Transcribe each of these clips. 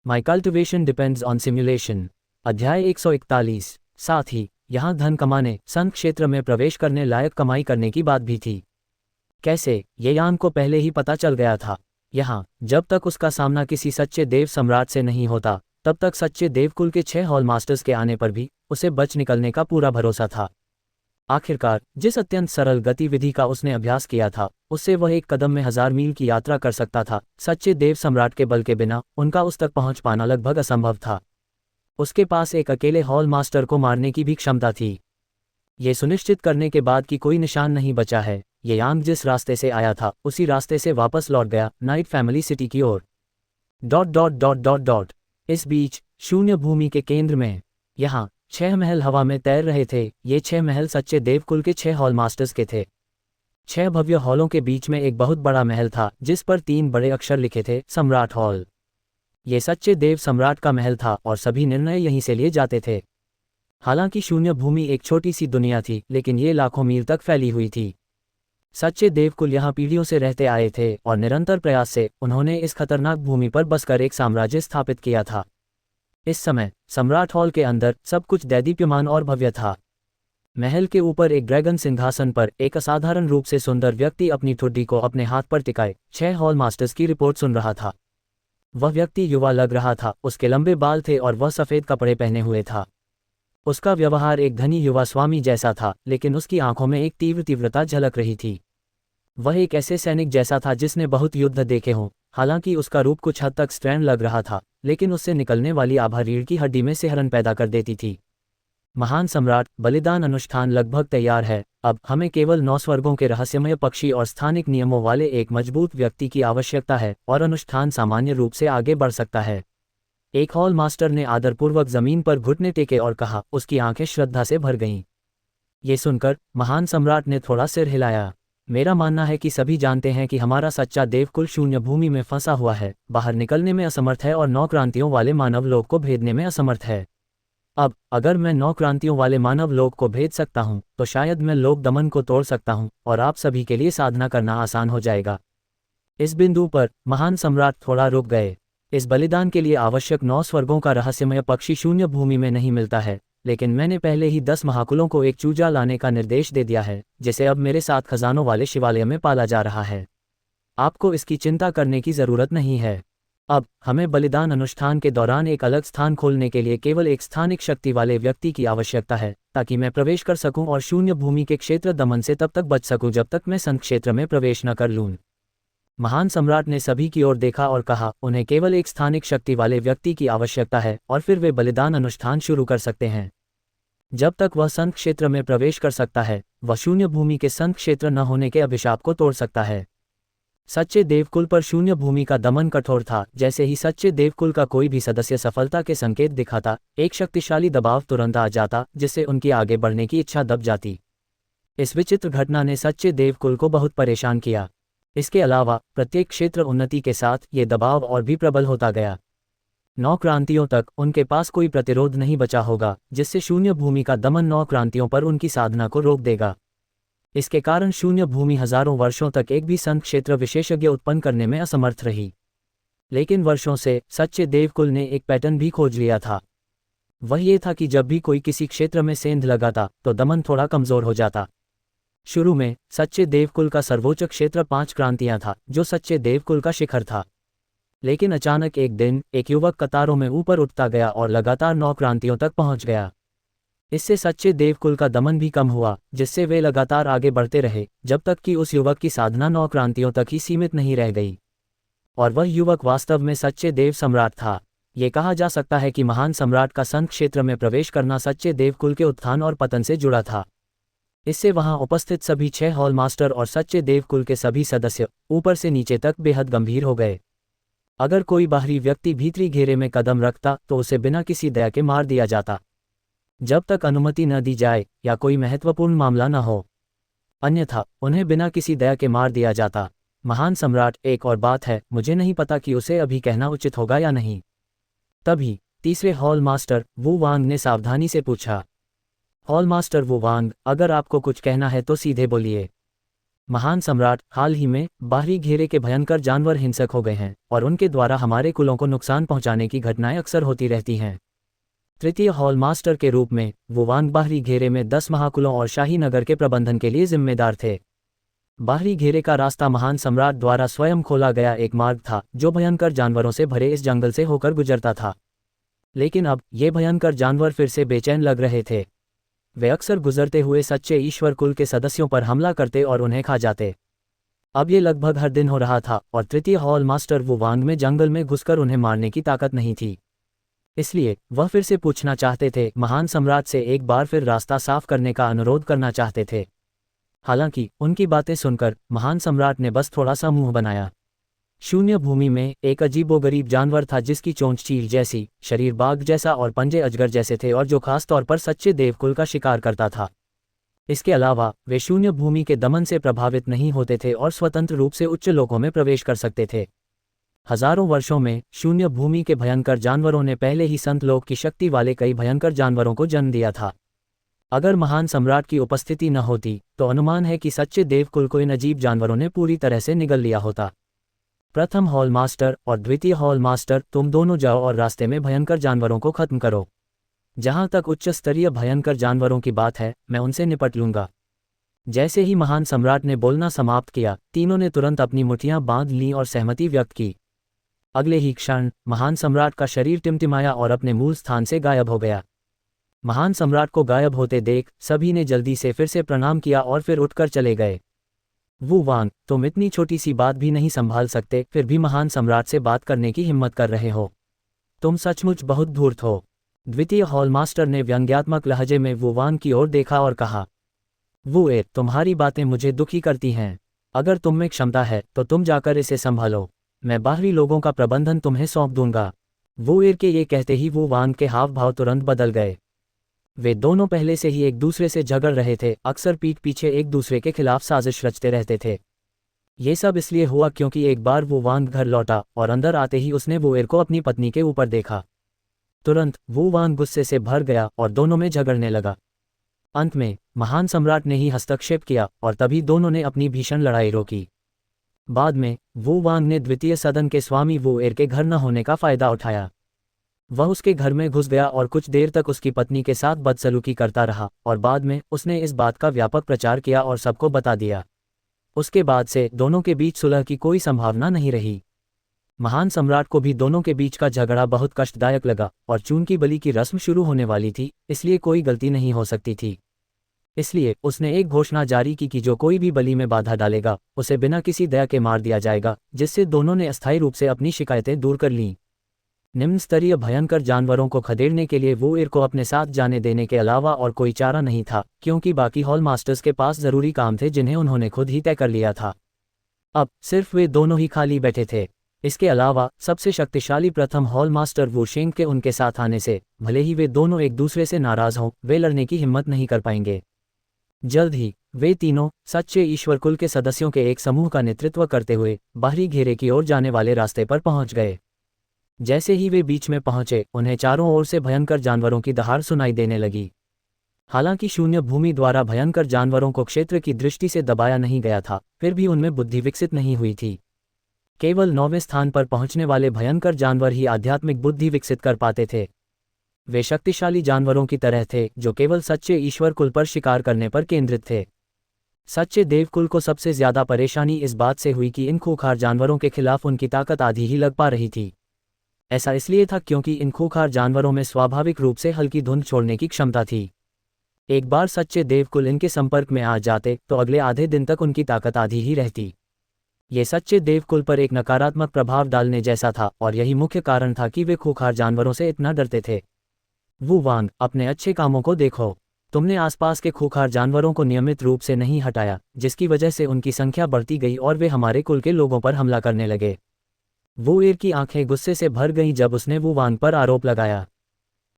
My cultivation depends on simulation. अध्याय 141। साथ ही यहाँ धन कमाने, संघ क्षेत्र में प्रवेश करने लायक कमाई करने की बात भी थी। कैसे, ये यान को पहले ही पता चल गया था। यहाँ जब तक उसका सामना किसी सच्चे देव सम्राट से नहीं होता, तब तक सच्चे देवकुल के 6 हॉल मास्टर्स के आने पर भी उसे बच निकलने का पूरा भरोसा था। आखिरकार जिस अत्यंत सरल गतिविधि का उसने अभ्यास किया था, उससे वह एक कदम में 1000 मील की यात्रा कर सकता था। सच्चे देव सम्राट के बल के बिना उनका उस तक पहुंच पाना लगभग असंभव था। उसके पास एक अकेले हॉल मास्टर को मारने की भी क्षमता थी। ये सुनिश्चित करने के बाद कि कोई निशान नहीं बचा है, ये यांग जिस रास्ते से आया था उसी रास्ते से वापस लौट गया, नाइट फैमिली सिटी की ओर। Dot dot dot dot dot. इस बीच शून्य भूमि के केंद्र में यहाँ 6 महल हवा में तैर रहे थे। ये 6 महल सच्चे देवकुल के 6 हॉल मास्टर्स के थे। 6 भव्य हॉलों के बीच में एक बहुत बड़ा महल था जिस पर 3 बड़े अक्षर लिखे थे, सम्राट हॉल। ये सच्चे देव सम्राट का महल था और सभी निर्णय यहीं से लिए जाते थे। हालांकि शून्य भूमि एक छोटी सी दुनिया थी, लेकिन ये लाखों मील तक फैली हुई थी। सच्चे देवकुल यहाँ पीढ़ियों से रहते आए थे और निरंतर प्रयास से उन्होंने इस खतरनाक भूमि पर बसकर एक साम्राज्य स्थापित किया था। इस समय सम्राट हॉल के अंदर सब कुछ दैदीप्यमान और भव्य था। महल के ऊपर एक ड्रैगन सिंहासन पर एक असाधारण रूप से सुंदर व्यक्ति अपनी ठुड्डी को अपने हाथ पर टिकाए 6 हॉल मास्टर्स की रिपोर्ट सुन रहा था। वह व्यक्ति युवा लग रहा था, उसके लंबे बाल थे और वह सफ़ेद कपड़े पहने हुए था। उसका व्यवहार एक धनी युवा स्वामी जैसा था, लेकिन उसकी आंखों में एक तीव्रता झलक रही थी। वह एक ऐसे सैनिक जैसा था जिसने बहुत युद्ध देखे हों। हालांकि उसका रूप कुछ हद तक स्ट्रैंड लग रहा था, लेकिन उससे निकलने वाली आभा रीढ़ की हड्डी में सिहरन पैदा कर देती थी। महान सम्राट, बलिदान अनुष्ठान लगभग तैयार है। अब हमें केवल 9 स्वर्गों के रहस्यमय पक्षी और स्थानिक नियमों वाले एक मजबूत व्यक्ति की आवश्यकता है और अनुष्ठान सामान्य रूप से आगे बढ़ सकता है। एक हॉल मास्टर ने आदरपूर्वक जमीन पर घुटने टेके और कहा। उसकी आंखें श्रद्धा से भर गईं। ये सुनकर महान सम्राट ने थोड़ा सिर हिलाया। मेरा मानना है कि सभी जानते हैं कि हमारा सच्चा देवकुल शून्य भूमि में फंसा हुआ है, बाहर निकलने में असमर्थ है और 9 क्रांतियों वाले मानव लोक को भेदने में असमर्थ है। अब अगर मैं 9 क्रांतियों वाले मानव लोक को भेद सकता हूं, तो शायद मैं लोक दमन को तोड़ सकता हूं और आप सभी के लिए साधना करना आसान हो जाएगा। इस बिंदु पर महान सम्राट थोड़ा रुक गए। इस बलिदान के लिए आवश्यक 9 स्वर्गों का रहस्यमय पक्षी शून्य भूमि में नहीं मिलता है, लेकिन मैंने पहले ही 10 महाकुलों को एक चूजा लाने का निर्देश दे दिया है, जिसे अब मेरे साथ खजानों वाले शिवालय में पाला जा रहा है। आपको इसकी चिंता करने की जरूरत नहीं है। अब हमें बलिदान अनुष्ठान के दौरान एक अलग स्थान खोलने के लिए केवल एक स्थानिक शक्ति वाले व्यक्ति की आवश्यकता है, ताकि मैं प्रवेश कर सकूं और शून्य भूमि के क्षेत्र दमन से तब तक बच सकूं जब तक मैं संघ क्षेत्र में प्रवेश न कर लूं। महान सम्राट ने सभी की ओर देखा और कहा, उन्हें केवल एक स्थानिक शक्ति वाले व्यक्ति की आवश्यकता है और फिर वे बलिदान अनुष्ठान शुरू कर सकते हैं। जब तक वह संघ क्षेत्र में प्रवेश कर सकता है, वह शून्य भूमि के संघ क्षेत्र न होने के अभिशाप को तोड़ सकता है। सच्चे देवकुल पर शून्य भूमि का दमन कठोर था। जैसे ही सच्चे देवकुल का कोई भी सदस्य सफलता के संकेत दिखाता, एक शक्तिशाली दबाव तुरंत आ जाता, जिससे उनकी आगे बढ़ने की इच्छा दब जाती। इस विचित्र घटना ने सच्चे देवकुल को बहुत परेशान किया। इसके अलावा प्रत्येक क्षेत्र उन्नति के साथ ये दबाव और भी प्रबल होता गया। 9 क्रांतियों तक उनके पास कोई प्रतिरोध नहीं बचा होगा, जिससे शून्य भूमि का दमन 9 क्रांतियों पर उनकी साधना को रोक देगा। इसके कारण शून्य भूमि हजारों वर्षों तक एक भी संघ क्षेत्र विशेषज्ञ उत्पन्न करने में असमर्थ रही। लेकिन वर्षों से सच्चे देवकुल ने एक पैटर्न भी खोज लिया था। वह ये था कि जब भी कोई किसी क्षेत्र में सेंध लगाता, तो दमन थोड़ा कमजोर हो जाता। शुरू में सच्चे देवकुल का सर्वोच्च क्षेत्र 5 क्रांतियां था, जो सच्चे देवकुल का शिखर था। लेकिन अचानक एक दिन एक युवक कतारों में ऊपर उठता गया और लगातार 9 क्रांतियों तक पहुंच गया। इससे सच्चे देवकुल का दमन भी कम हुआ, जिससे वे लगातार आगे बढ़ते रहे, जब तक कि उस युवक की साधना 9 क्रांतियों तक ही सीमित नहीं रह गई। और वह युवक वास्तव में सच्चे देव सम्राट था। ये कहा जा सकता है कि महान सम्राट का संघ क्षेत्र में प्रवेश करना सच्चे देवकुल के उत्थान और पतन से जुड़ा था। इससे वहां उपस्थित सभी 6 हॉल मास्टर और सच्चे देवकुल के सभी सदस्य ऊपर से नीचे तक बेहद गंभीर हो गए। अगर कोई बाहरी व्यक्ति भीतरी घेरे में कदम रखता, तो उसे बिना किसी दया के मार दिया जाता, जब तक अनुमति न दी जाए या कोई महत्वपूर्ण मामला न हो। अन्यथा उन्हें बिना किसी दया के मार दिया जाता। महान सम्राट, एक और बात है, मुझे नहीं पता कि उसे अभी कहना उचित होगा या नहीं। तभी तीसरे हॉल मास्टर वू वांग ने सावधानी से पूछा। हॉल मास्टर वू वांग, अगर आपको कुछ कहना है तो सीधे बोलिए। महान सम्राट, हाल ही में बाहरी घेरे के भयंकर जानवर हिंसक हो गए हैं और उनके द्वारा हमारे कुलों को नुकसान पहुंचाने की घटनाएं अक्सर होती रहती हैं। तृतीय हॉल मास्टर के रूप में वो वांग बाहरी घेरे में 10 महाकुलों और शाही नगर के प्रबंधन के लिए जिम्मेदार थे। बाहरी घेरे का रास्ता महान सम्राट द्वारा स्वयं खोला गया एक मार्ग था जो भयंकर जानवरों से भरे इस जंगल से होकर गुजरता था। लेकिन अब ये भयंकर जानवर फिर से बेचैन लग रहे थे। वे अक्सर गुजरते हुए सच्चे ईश्वर कुल के सदस्यों पर हमला करते और उन्हें खा जाते। अब ये लगभग हर दिन हो रहा था और तृतीय हॉल मास्टर वो वांग में जंगल में घुसकर उन्हें मारने की ताकत नहीं थी। इसलिए वह फिर से पूछना चाहते थे, महान सम्राट से एक बार फिर रास्ता साफ करने का अनुरोध करना चाहते थे। हालांकि उनकी बातें सुनकर महान सम्राट ने बस थोड़ा सा मुंह बनाया। शून्य भूमि में एक अजीबोगरीब जानवर था जिसकी चोंच चील जैसी, शरीर बाघ जैसा और पंजे अजगर जैसे थे और जो खास तौर पर सच्चे देवकुल का शिकार करता था। इसके अलावा वे शून्य भूमि के दमन से प्रभावित नहीं होते थे और स्वतंत्र रूप से उच्च लोकों में प्रवेश कर सकते थे। हजारों वर्षों में शून्य भूमि के भयंकर जानवरों ने पहले ही संत लोक की शक्ति वाले कई भयंकर जानवरों को जन्म दिया था। अगर महान सम्राट की उपस्थिति न होती तो अनुमान है कि सच्चे देवकुल को इन अजीब जानवरों ने पूरी तरह से निगल लिया होता। प्रथम हॉल मास्टर और द्वितीय हॉल मास्टर, तुम दोनों जाओ और रास्ते में भयंकर जानवरों को खत्म करो। जहां तक उच्च स्तरीय भयंकर जानवरों की बात है, मैं उनसे निपट लूंगा। जैसे ही महान सम्राट ने बोलना समाप्त किया, तीनों ने तुरंत अपनी मुट्ठियां बांध लीं और सहमति व्यक्त की। अगले ही क्षण महान सम्राट का शरीर टिमटिमाया और अपने मूल स्थान से गायब हो गया। महान सम्राट को गायब होते देख सभी ने जल्दी से फिर से प्रणाम किया और फिर उठकर चले गए। वू वांग, तुम इतनी छोटी सी बात भी नहीं संभाल सकते, फिर भी महान सम्राट से बात करने की हिम्मत कर रहे हो। तुम सचमुच बहुत धूर्त हो। द्वितीय हॉल मास्टर ने व्यंग्यात्मक लहजे में वू वांग की ओर देखा और कहा, वू ए, तुम्हारी बातें मुझे दुखी करती हैं। अगर तुम में क्षमता है तो तुम जाकर इसे संभालो। मैं बाहरी लोगों का प्रबंधन तुम्हें सौंप दूंगा। वू एर के ये कहते ही वू वांग के हाव भाव तुरंत बदल गए। वे दोनों पहले से ही एक दूसरे से झगड़ रहे थे, अक्सर पीठ पीछे एक दूसरे के खिलाफ साजिश रचते रहते थे। ये सब इसलिए हुआ क्योंकि एक बार वो वांग घर लौटा और अंदर आते ही उसने वो एर को अपनी पत्नी के ऊपर देखा। तुरंत वो वांग गुस्से से भर गया और दोनों में झगड़ने लगा। अंत में महान सम्राट ने ही हस्तक्षेप किया और तभी दोनों ने अपनी भीषण लड़ाई रोकी। बाद में वो वांग ने द्वितीय सदन के स्वामी वो एर के घर न होने का फायदा उठाया। वह उसके घर में घुस गया और कुछ देर तक उसकी पत्नी के साथ बदसलूकी करता रहा और बाद में उसने इस बात का व्यापक प्रचार किया और सबको बता दिया। उसके बाद से दोनों के बीच सुलह की कोई संभावना नहीं रही। महान सम्राट को भी दोनों के बीच का झगड़ा बहुत कष्टदायक लगा और चून की बलि की रस्म शुरू होने वाली थी, इसलिए कोई गलती नहीं हो सकती थी। इसलिए उसने एक घोषणा जारी की कि जो कोई भी बलि में बाधा डालेगा उसे बिना किसी दया के मार दिया जाएगा, जिससे दोनों ने अस्थायी रूप से अपनी शिकायतें दूर कर लीं। निम्न स्तरीय भयंकर जानवरों को खदेड़ने के लिए वो एर को अपने साथ जाने देने के अलावा और कोई चारा नहीं था, क्योंकि बाकी हॉल मास्टर्स के पास जरूरी काम थे जिन्हें उन्होंने खुद ही तय कर लिया था। अब सिर्फ वे दोनों ही खाली बैठे थे। इसके अलावा सबसे शक्तिशाली प्रथम हॉल मास्टर वू शेंग के उनके साथ आने से, भले ही वे दोनों एक दूसरे से नाराज हों, वे लड़ने की हिम्मत नहीं कर पाएंगे। जल्द ही वे तीनों सच्चे ईश्वर कुल के सदस्यों के एक समूह का नेतृत्व करते हुए बाहरी घेरे की ओर जाने वाले रास्ते पर पहुंच गए। जैसे ही वे बीच में पहुंचे, उन्हें चारों ओर से भयंकर जानवरों की दहाड़ सुनाई देने लगी। हालांकि शून्य भूमि द्वारा भयंकर जानवरों को क्षेत्र की दृष्टि से दबाया नहीं गया था, फिर भी उनमें बुद्धि विकसित नहीं हुई थी। केवल 9वें स्थान पर पहुंचने वाले भयंकर जानवर ही आध्यात्मिक बुद्धि विकसित कर पाते थे। वे शक्तिशाली जानवरों की तरह थे जो केवल सच्चे ईश्वर कुल पर शिकार करने पर केंद्रित थे। सच्चे देवकुल को सबसे ज्यादा परेशानी इस बात से हुई कि इन खूंखार जानवरों के खिलाफ उनकी ताकत आधी ही लग पा रही थी। ऐसा इसलिए था क्योंकि इन खूंखार जानवरों में स्वाभाविक रूप से हल्की धुंध छोड़ने की क्षमता थी। एक बार सच्चे देवकुल इनके संपर्क में आ जाते तो अगले आधे दिन तक उनकी ताकत आधी ही रहती। ये सच्चे देवकुल पर एक नकारात्मक प्रभाव डालने जैसा था और यही मुख्य कारण था कि वे खूंखार जानवरों से इतना डरते थे। वू वांग, अपने अच्छे कामों को देखो। तुमने आसपास के खूंखार जानवरों को नियमित रूप से नहीं हटाया, जिसकी वजह से उनकी संख्या बढ़ती गई और वे हमारे कुल के लोगों पर हमला करने लगे। वो एर की आंखें गुस्से से भर गईं जब उसने वू वांग पर आरोप लगाया।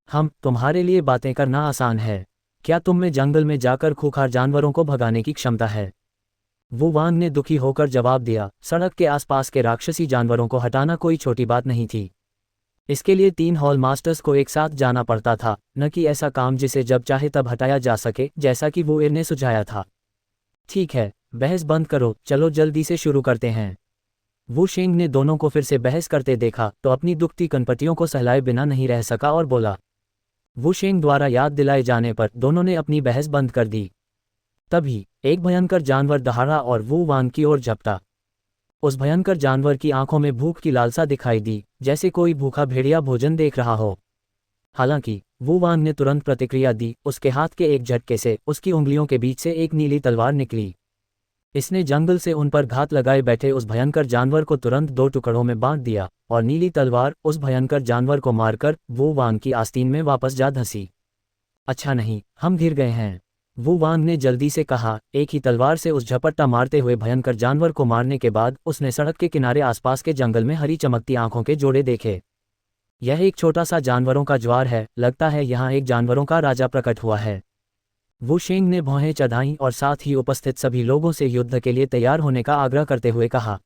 तुम्हारे लिए बातें करना आसान है। क्या तुम में जंगल में जाकर खूंखार जानवरों को भगाने की क्षमता है? वू वांग ने दुखी होकर जवाब दिया, सड़क के आसपास के राक्षसी जानवरों को हटाना कोई छोटी बात नहीं थी। इसके लिए 3 हॉल मास्टर्स को एक साथ जाना पड़ता था, न कि ऐसा काम जिसे जब चाहे तब हटाया जा सके, जैसा कि वो एर ने सुझाया था। ठीक है, बहस बंद करो, चलो जल्दी से शुरू करते हैं। वू शेंग ने दोनों को फिर से बहस करते देखा तो अपनी दुखती कनपटियों को सहलाए बिना नहीं रह सका और बोला। वू शेंग द्वारा याद दिलाए जाने पर दोनों ने अपनी बहस बंद कर दी। तभी एक भयंकर जानवर दहाड़ा और वू वांग की ओर झपटा। उस भयंकर जानवर की आंखों में भूख की लालसा दिखाई दी, जैसे कोई भूखा भेड़िया भोजन देख रहा हो। हालांकि वू वांग ने तुरंत प्रतिक्रिया दी, उसके हाथ के एक झटके से उसकी उंगलियों के बीच से एक नीली तलवार निकली। इसने जंगल से उन पर घात लगाए बैठे उस भयंकर जानवर को तुरंत 2 टुकड़ों में बांट दिया और नीली तलवार उस भयंकर जानवर को मारकर वू वांग की आस्तीन में वापस जा धंसी। अच्छा नहीं, हम घिर गए हैं, वू वांग ने जल्दी से कहा। एक ही तलवार से उस झपट्टा मारते हुए भयंकर जानवर को मारने के बाद उसने सड़क के किनारे आसपास के जंगल में हरी चमकती आंखों के जोड़े देखे। यह एक छोटा सा जानवरों का ज्वार है, लगता है यहाँ एक जानवरों का राजा प्रकट हुआ है। वू शेंग ने भौहें चढ़ाईं और साथ ही उपस्थित सभी लोगों से युद्ध के लिए तैयार होने का आग्रह करते हुए कहा।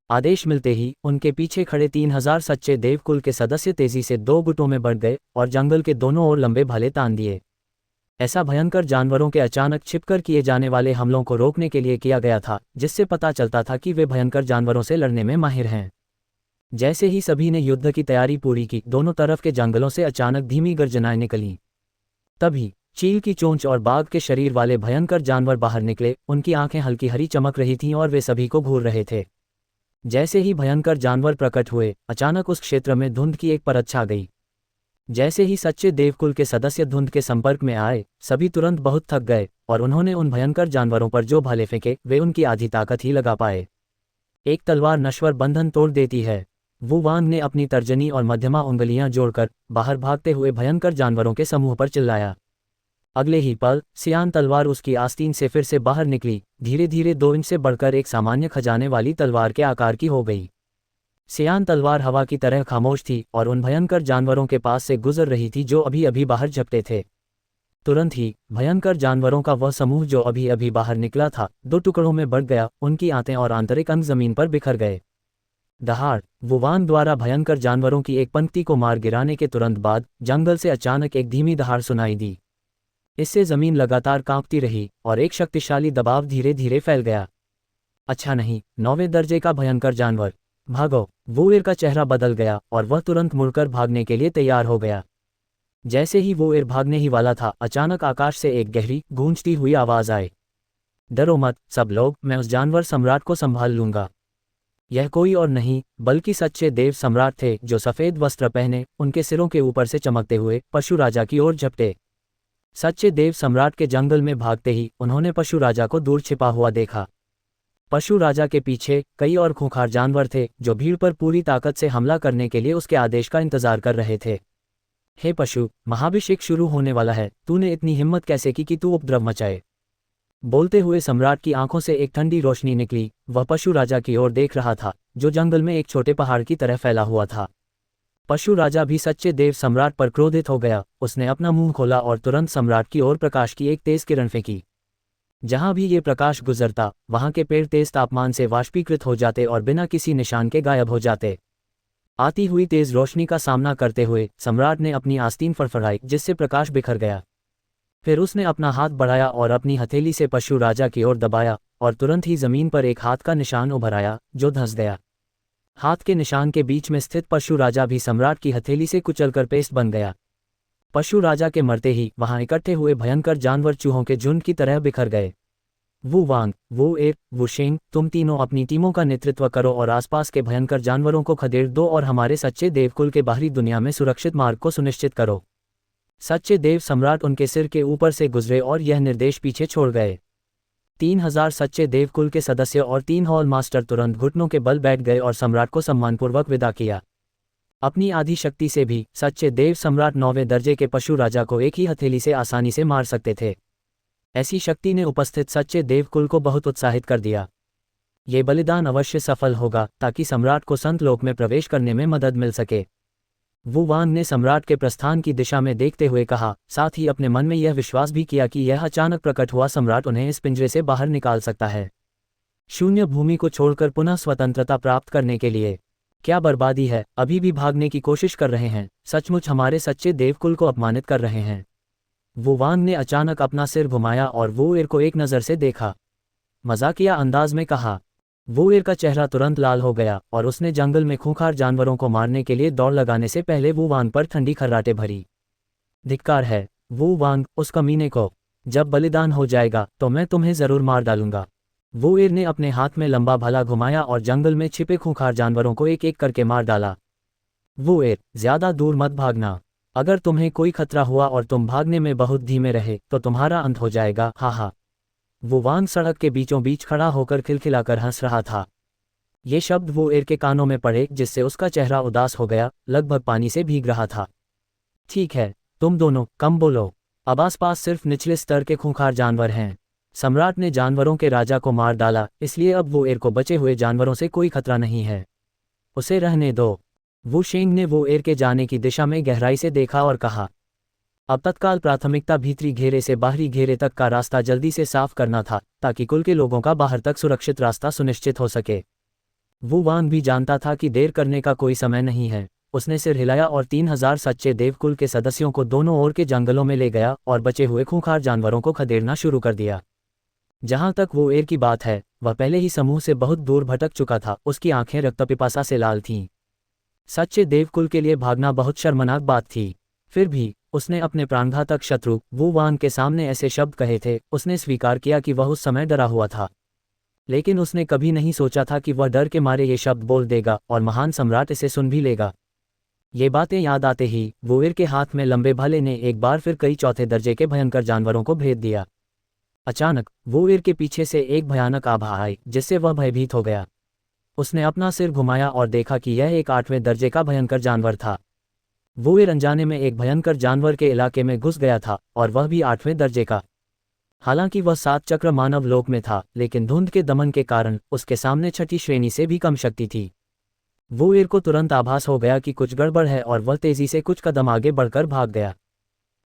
आदेश मिलते ही उनके पीछे खड़े 3000 सच्चे देवकुल के सदस्य तेजी से 2 गुटों में बढ़ गए और जंगल के दोनों ओर लंबे भाले तान दिए। ऐसा भयंकर जानवरों के अचानक छिपकर किए जाने वाले हमलों को रोकने के लिए किया गया था, जिससे पता चलता था कि वे भयंकर जानवरों से लड़ने में माहिर हैं। जैसे ही सभी ने युद्ध की तैयारी पूरी की, दोनों तरफ के जंगलों से अचानक धीमी गर्जनाएं निकलीं। तभी चील की चोंच और बाघ के शरीर वाले भयंकर जानवर बाहर निकले। उनकी आंखें हल्की हरी चमक रही थीं और वे सभी को घूर रहे थे। जैसे ही भयंकर जानवर प्रकट हुए, अचानक उस क्षेत्र में धुंध की एक परत छा गई। जैसे ही सच्चे देवकुल के सदस्य धुंध के संपर्क में आए, सभी तुरंत बहुत थक गए और उन्होंने उन भयंकर जानवरों पर जो भाले फेंके वे उनकी आधी ताकत ही लगा पाए। एक तलवार नश्वर बंधन तोड़ देती है, वू वांग ने अपनी तर्जनी और मध्यमा उंगलियां जोड़कर बाहर भागते हुए भयंकर जानवरों के समूह पर चिल्लाया। अगले ही पल सियान तलवार उसकी आस्तीन से फिर से बाहर निकली, धीरे धीरे 2 इंच से बढ़कर एक सामान्य खजाने वाली तलवार के आकार की हो गई। सियान तलवार हवा की तरह खामोश थी और उन भयंकर जानवरों के पास से गुजर रही थी जो अभी अभी बाहर झपटे थे। तुरंत ही भयंकर जानवरों का वह समूह जो अभी अभी बाहर निकला था 2 टुकड़ों में बढ़ गया, उनकी आंतें और आंतरिक अंग जमीन पर बिखर गए। दहाड़ वू वांग द्वारा भयंकर जानवरों की एक पंक्ति को मार गिराने के तुरंत बाद जंगल से अचानक एक धीमी दहाड़ सुनाई दी। इससे जमीन लगातार कांपती रही और एक शक्तिशाली दबाव धीरे धीरे फैल गया। अच्छा नहीं, 9वें दर्जे का भयंकर जानवर, भागो! वोएर का चेहरा बदल गया और वह तुरंत मुड़कर भागने के लिए तैयार हो गया। जैसे ही वोएर भागने ही वाला था, अचानक आकाश से एक गहरी गूंजती हुई आवाज आई। डरो मत सब लोग, मैं उस जानवर सम्राट को संभाल लूंगा। यह कोई और नहीं बल्कि सच्चे देव सम्राट थे जो सफेद वस्त्र पहने उनके सिरों के ऊपर से चमकते हुए पशु राजा की ओर झपटे। सच्चे देव सम्राट के जंगल में भागते ही उन्होंने पशु राजा को दूर छिपा हुआ देखा। पशु राजा के पीछे कई और खूंखार जानवर थे जो भीड़ पर पूरी ताकत से हमला करने के लिए उसके आदेश का इंतजार कर रहे थे। हे पशु, महाभिषेक शुरू होने वाला है, तूने इतनी हिम्मत कैसे की कि तू उपद्रव मचाए? बोलते हुए सम्राट की आंखों से एक ठंडी रोशनी निकली। वह पशु राजा की ओर देख रहा था जो जंगल में एक छोटे पहाड़ की तरह फैला हुआ था। पशु राजा भी सच्चे देव सम्राट पर क्रोधित हो गया। उसने अपना मुंह खोला और तुरंत सम्राट की ओर प्रकाश की एक तेज किरण फेंकी। जहां भी ये प्रकाश गुजरता वहां के पेड़ तेज तापमान से वाष्पीकृत हो जाते और बिना किसी निशान के गायब हो जाते। आती हुई तेज रोशनी का सामना करते हुए सम्राट ने अपनी आस्तीन फड़फड़ाई जिससे प्रकाश बिखर गया। फिर उसने अपना हाथ बढ़ाया और अपनी हथेली से पशु राजा की ओर दबाया और तुरंत ही जमीन पर एक हाथ का निशान उभर आया जो धंस गया। हाथ के निशान के बीच में स्थित पशु राजा भी सम्राट की हथेली से कुचलकर पेस्ट बन गया। पशु राजा के मरते ही वहां इकट्ठे हुए भयंकर जानवर चूहों के झुंड की तरह बिखर गए। वू वांग, वोएर, वू शेंग, तुम तीनों अपनी टीमों का नेतृत्व करो और आसपास के भयंकर जानवरों को खदेड़ दो और हमारे सच्चे देवकुल के बाहरी दुनिया में सुरक्षित मार्ग को सुनिश्चित करो। सच्चे देव सम्राट उनके सिर के ऊपर से गुजरे और यह निर्देश पीछे छोड़ गए। 3000 सच्चे देवकुल के सदस्य और 3 हॉल मास्टर तुरंत घुटनों के बल बैठ गए और सम्राट को सम्मानपूर्वक विदा किया। अपनी आधी शक्ति से भी सच्चे देव सम्राट 9वें दर्जे के पशु राजा को एक ही हथेली से आसानी से मार सकते थे। ऐसी शक्ति ने उपस्थित सच्चे देवकुल को बहुत उत्साहित कर दिया। ये बलिदान अवश्य सफल होगा ताकि सम्राट को संत लोक में प्रवेश करने में मदद मिल सके। वू वांग ने सम्राट के प्रस्थान की दिशा में देखते हुए कहा, साथ ही अपने मन में यह विश्वास भी किया कि यह अचानक प्रकट हुआ सम्राट उन्हें इस पिंजरे से बाहर निकाल सकता है। शून्य भूमि को छोड़कर पुनः स्वतंत्रता प्राप्त करने के लिए। क्या बर्बादी है, अभी भी भागने की कोशिश कर रहे हैं, सचमुच हमारे सच्चे देवकुल को अपमानित कर रहे हैं। वू वांग ने अचानक अपना सिर घुमाया और वोएर को एक नज़र से देखा। मजाकिया अंदाज में कहा। वूएर का चेहरा तुरंत लाल हो गया और उसने जंगल में खूंखार जानवरों को मारने के लिए दौड़ लगाने से पहले वू वांग पर ठंडी खर्राटे भरी। धिक्कार है, वू वांग, उस कमीने को। जब बलिदान हो जाएगा तो मैं तुम्हें जरूर मार डालूंगा। वूएर ने अपने हाथ में लंबा भला घुमाया और जंगल में छिपे खूंखार जानवरों को एक एक करके मार डाला। वूएर, ज्यादा दूर मत भागना। अगर तुम्हें कोई खतरा हुआ और तुम भागने में बहुत धीमे रहे तो तुम्हारा अंत हो जाएगा, हा हा। वो वांग सड़क के बीचों बीच खड़ा होकर खिलखिलाकर हंस रहा था। ये शब्द वूएर के कानों में पड़े जिससे उसका चेहरा उदास हो गया, लगभग पानी से भीग रहा था। ठीक है, तुम दोनों कम बोलो। अब आसपास सिर्फ निचले स्तर के खूंखार जानवर हैं। सम्राट ने जानवरों के राजा को मार डाला, इसलिए अब वूएर को बचे हुए जानवरों से कोई खतरा नहीं है। उसे रहने दो। वू शेंग ने वूएर के जाने की दिशा में गहराई से देखा और कहा। अब तत्काल प्राथमिकता भीतरी घेरे से बाहरी घेरे तक का रास्ता जल्दी से साफ करना था ताकि कुल के लोगों का बाहर तक सुरक्षित रास्ता सुनिश्चित हो सके। वू वांग भी जानता था कि देर करने का कोई समय नहीं है। उसने सिर हिलाया और 3000 सच्चे देवकुल के सदस्यों को दोनों ओर के जंगलों में ले गया और बचे हुए खूंखार जानवरों को खदेड़ना शुरू कर दिया। जहां तक वूएर की बात है, वह पहले ही समूह से बहुत दूर भटक चुका था। उसकी आंखें रक्तपिपासा से लाल थीं। सच्चे देवकुल के लिए भागना बहुत शर्मनाक बात थी। फिर भी उसने अपने प्राणघातक शत्रु वू वांग के सामने ऐसे शब्द कहे थे। उसने स्वीकार किया कि वह उस समय डरा हुआ था, लेकिन उसने कभी नहीं सोचा था कि वह डर के मारे ये शब्द बोल देगा और महान सम्राट इसे सुन भी लेगा। ये बातें याद आते ही वूएर के हाथ में लंबे भाले ने एक बार फिर कई चौथे दर्जे के भयंकर जानवरों को भेद दिया। अचानक वूएर के पीछे से एक भयानक आभा आई जिससे वह भयभीत हो गया। उसने अपना सिर घुमाया और देखा कि यह एक 8वें दर्जे का भयंकर जानवर था। वूएर अनजाने में एक भयंकर जानवर के इलाके में घुस गया था और वह भी 8वें दर्जे का। हालांकि वह 7 चक्र मानव लोक में था, लेकिन धुंध के दमन के कारण उसके सामने 6ठी श्रेणी से भी कम शक्ति थी। वूएर को तुरंत आभास हो गया कि कुछ गड़बड़ है और वह तेजी से कुछ कदम आगे बढ़कर भाग गया।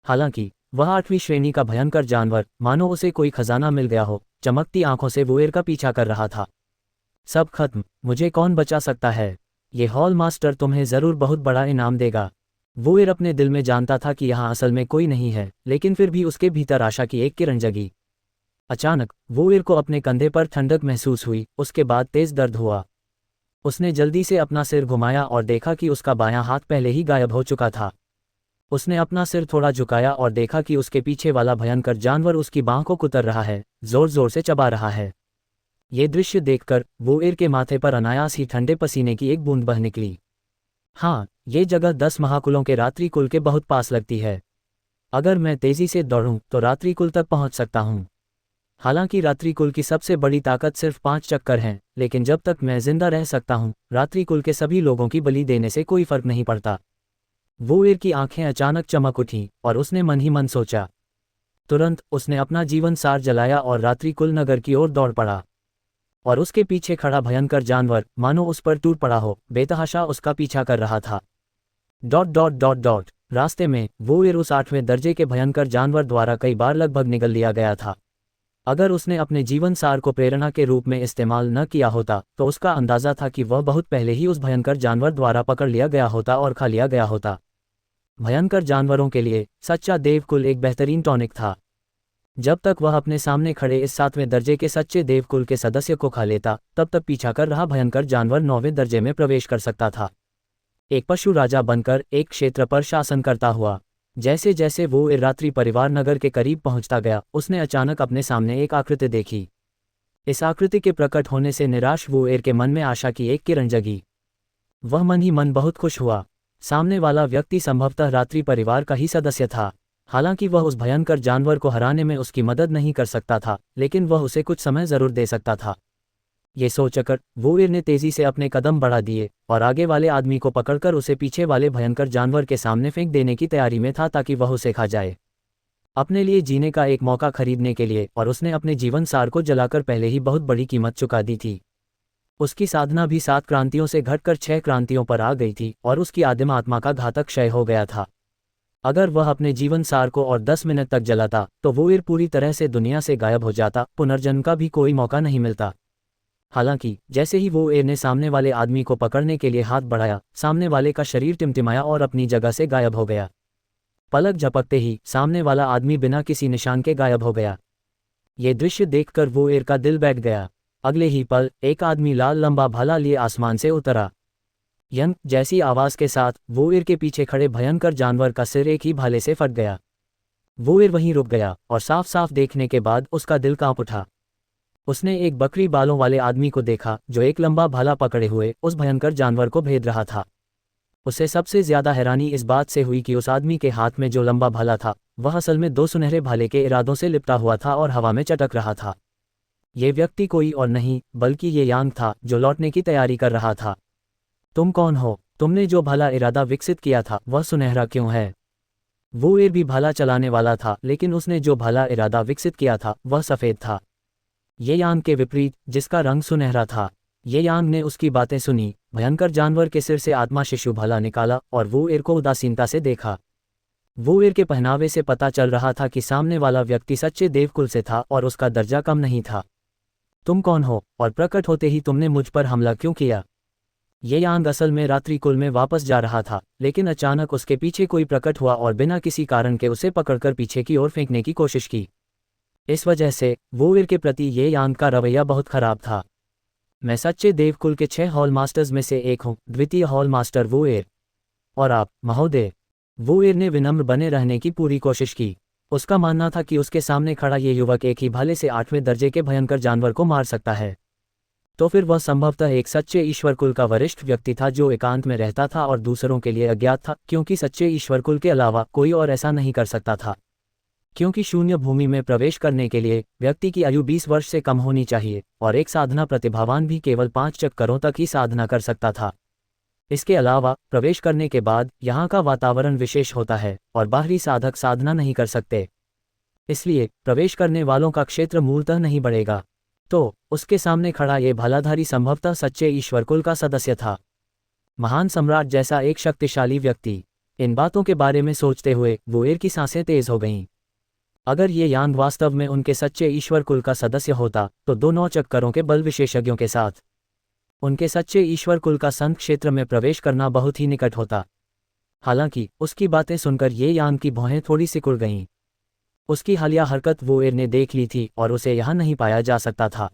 हालांकि वह 8वीं श्रेणी का भयंकर जानवर, मानो उसे कोई खजाना मिल गया हो, चमकती आंखों से वूएर का पीछा कर रहा था। सब खत्म, मुझे कौन बचा सकता है? ये हॉल मास्टर तुम्हें जरूर बहुत बड़ा इनाम देगा। वूएर अपने दिल में जानता था कि यहाँ असल में कोई नहीं है, लेकिन फिर भी उसके भीतर आशा की एक किरण जगी। अचानक वूएर को अपने कंधे पर ठंडक महसूस हुई, उसके बाद तेज दर्द हुआ। उसने जल्दी से अपना सिर घुमाया और देखा कि उसका बायां हाथ पहले ही गायब हो चुका था। उसने अपना सिर थोड़ा झुकाया और देखा कि उसके पीछे वाला भयंकर जानवर उसकी बांह को कुतर रहा है, जोर जोर से चबा रहा है। ये दृश्य देखकर वूएर के माथे पर अनायास ही ठंडे पसीने की एक बूंद बह निकली। हाँ, ये जगह 10 महाकुलों के रात्रि कुल के बहुत पास लगती है। अगर मैं तेजी से दौड़ूं तो रात्रि कुल तक पहुंच सकता हूं। हालांकि रात्रि कुल की सबसे बड़ी ताकत सिर्फ 5 चक्कर हैं, लेकिन जब तक मैं जिंदा रह सकता हूं, रात्रि कुल के सभी लोगों की बलि देने से कोई फर्क नहीं पड़ता। वूएर की आंखें अचानक चमक उठीं और उसने मन ही मन सोचा। तुरंत उसने अपना जीवन सार जलाया और रात्रि कुल नगर की ओर दौड़ पड़ा। और उसके पीछे खड़ा भयंकर जानवर, मानो उस पर टूट पड़ा हो, बेतहाशा उसका पीछा कर रहा था। रास्ते में वूएर उस 8वें दर्जे के भयंकर जानवर द्वारा कई बार लगभग निगल लिया गया था। अगर उसने अपने जीवन सार को प्रेरणा के रूप में इस्तेमाल न किया होता तो उसका अंदाजा था कि वह बहुत पहले ही उस भयंकर जानवर द्वारा पकड़ लिया गया होता और खा लिया गया होता। भयंकर जानवरों के लिए सच्चा देवकुल एक बेहतरीन टॉनिक था। जब तक वह अपने सामने खड़े इस 7वें दर्जे के सच्चे देवकुल के सदस्य को खा लेता, तब तक पीछा कर रहा भयंकर जानवर 9वें दर्जे में प्रवेश कर सकता था, एक पशु राजा बनकर एक क्षेत्र पर शासन करता हुआ। जैसे जैसे वो रात्रि परिवार नगर के करीब पहुंचता गया, उसने अचानक अपने सामने एक आकृति देखी। इस आकृति के प्रकट होने से निराश वूएर के मन में आशा की एक किरण जगी। वह मन ही मन बहुत खुश हुआ। सामने वाला व्यक्ति संभवतः रात्रि परिवार का ही सदस्य था। हालांकि वह उस भयंकर जानवर को हराने में उसकी मदद नहीं कर सकता था, लेकिन वह उसे कुछ समय जरूर दे सकता था। ये सोचकर वूएर ने तेजी से अपने कदम बढ़ा दिए और आगे वाले आदमी को पकड़कर उसे पीछे वाले भयंकर जानवर के सामने फेंक देने की तैयारी में था ताकि वह उसे खा जाए, अपने लिए जीने का एक मौका खरीदने के लिए। और उसने अपने जीवन सार को जलाकर पहले ही बहुत बड़ी कीमत चुका दी थी। उसकी साधना भी 7 क्रांतियों से घटकर 6 क्रांतियों पर आ गई थी और उसकी आदिम आत्मा का घातक क्षय हो गया था। अगर वह अपने जीवन सार को और 10 मिनट तक जलाता तो वूएर पूरी तरह से दुनिया से गायब हो जाता, पुनर्जन्म का भी कोई मौका नहीं मिलता। हालांकि जैसे ही वूएर ने सामने वाले आदमी को पकड़ने के लिए हाथ बढ़ाया, सामने वाले का शरीर टिमटिमाया और अपनी जगह से गायब हो गया। पलक झपकते ही सामने वाला आदमी बिना किसी निशान के गायब हो गया। ये दृश्य देखकर वोएर का दिल बैठ गया। अगले ही पल एक आदमी लाल लंबा भाला लिए आसमान से उतरा। यंग जैसी आवाज के साथ वोएर के पीछे खड़े भयंकर जानवर का सिर एक ही भाले से फट गया। वोएर वहीं रुक गया और साफ साफ देखने के बाद उसका दिल कांप उठा। उसने एक बकरी बालों वाले आदमी को देखा जो एक लंबा भाला पकड़े हुए उस भयंकर जानवर को भेद रहा था। उसे सबसे ज्यादा हैरानी इस बात से हुई कि उस आदमी के हाथ में जो लंबा भाला था वह असल में 2 सुनहरे भाले के इरादों से लिपटा हुआ था और हवा में चटक रहा था। ये व्यक्ति कोई और नहीं बल्कि ये यांग था जो लौटने की तैयारी कर रहा था। तुम कौन हो? तुमने जो भला इरादा विकसित किया था वह सुनहरा क्यों है? वोएर भी भाला चलाने वाला था, लेकिन उसने जो भला इरादा विकसित किया था वह सफ़ेद था। ये यांग के विपरीत जिसका रंग सुनहरा था। ये यांग ने उसकी बातें सुनी, भयंकर जानवर के सिर से आत्मा शिशु भाला निकाला और वोएर को उदासीनता से देखा। वोएर के पहनावे से पता चल रहा था कि सामने वाला व्यक्ति सच्चे देवकुल से था और उसका दर्जा कम नहीं था। तुम कौन हो और प्रकट होते ही तुमने मुझ पर हमला क्यों किया? ये यांग असल में रात्रि कुल में वापस जा रहा था, लेकिन अचानक उसके पीछे कोई प्रकट हुआ और बिना किसी कारण के उसे पकड़कर पीछे की ओर फेंकने की कोशिश की। इस वजह से वोएर के प्रति ये यांग का रवैया बहुत खराब था। मैं सच्चे देवकुल के 6 हॉल मास्टर्स में से एक हूँ, द्वितीय हॉल मास्टर वोएर। और आप, महोदय? वोएर ने विनम्र बने रहने की पूरी कोशिश की। उसका मानना था कि उसके सामने खड़ा ये युवक एक ही भाले से 8वें दर्जे के भयंकर जानवर को मार सकता है। तो फिर वह संभवतः एक सच्चे ईश्वरकुल का वरिष्ठ व्यक्ति था जो एकांत में रहता था और दूसरों के लिए अज्ञात था, क्योंकि सच्चे ईश्वरकुल के अलावा कोई और ऐसा नहीं कर सकता था। क्योंकि शून्य भूमि में प्रवेश करने के लिए व्यक्ति की आयु 20 वर्ष से कम होनी चाहिए और एक साधना प्रतिभावान भी केवल 5 चक्करों तक ही साधना कर सकता था। इसके अलावा प्रवेश करने के बाद यहाँ का वातावरण विशेष होता है और बाहरी साधक साधना नहीं कर सकते। इसलिए प्रवेश करने वालों का क्षेत्र मूलतः नहीं बढ़ेगा। तो उसके सामने खड़ा ये भालाधारी संभवतः सच्चे ईश्वरकुल का सदस्य था, महान सम्राट जैसा एक शक्तिशाली व्यक्ति। इन बातों के बारे में सोचते हुए वोएर की सांसें तेज हो गईं। अगर ये यांग वास्तव में उनके सच्चे ईश्वरकुल का सदस्य होता तो 2 9 चक्करों के बल विशेषज्ञों के साथ उनके सच्चे ईश्वरकुल का संत क्षेत्र में प्रवेश करना बहुत ही निकट होता। हालांकि उसकी बातें सुनकर ये यांग की भौहें थोड़ी सिकुड़ गईं। उसकी हालिया हरकत वोएर ने देख ली थी और उसे यहाँ नहीं पाया जा सकता था,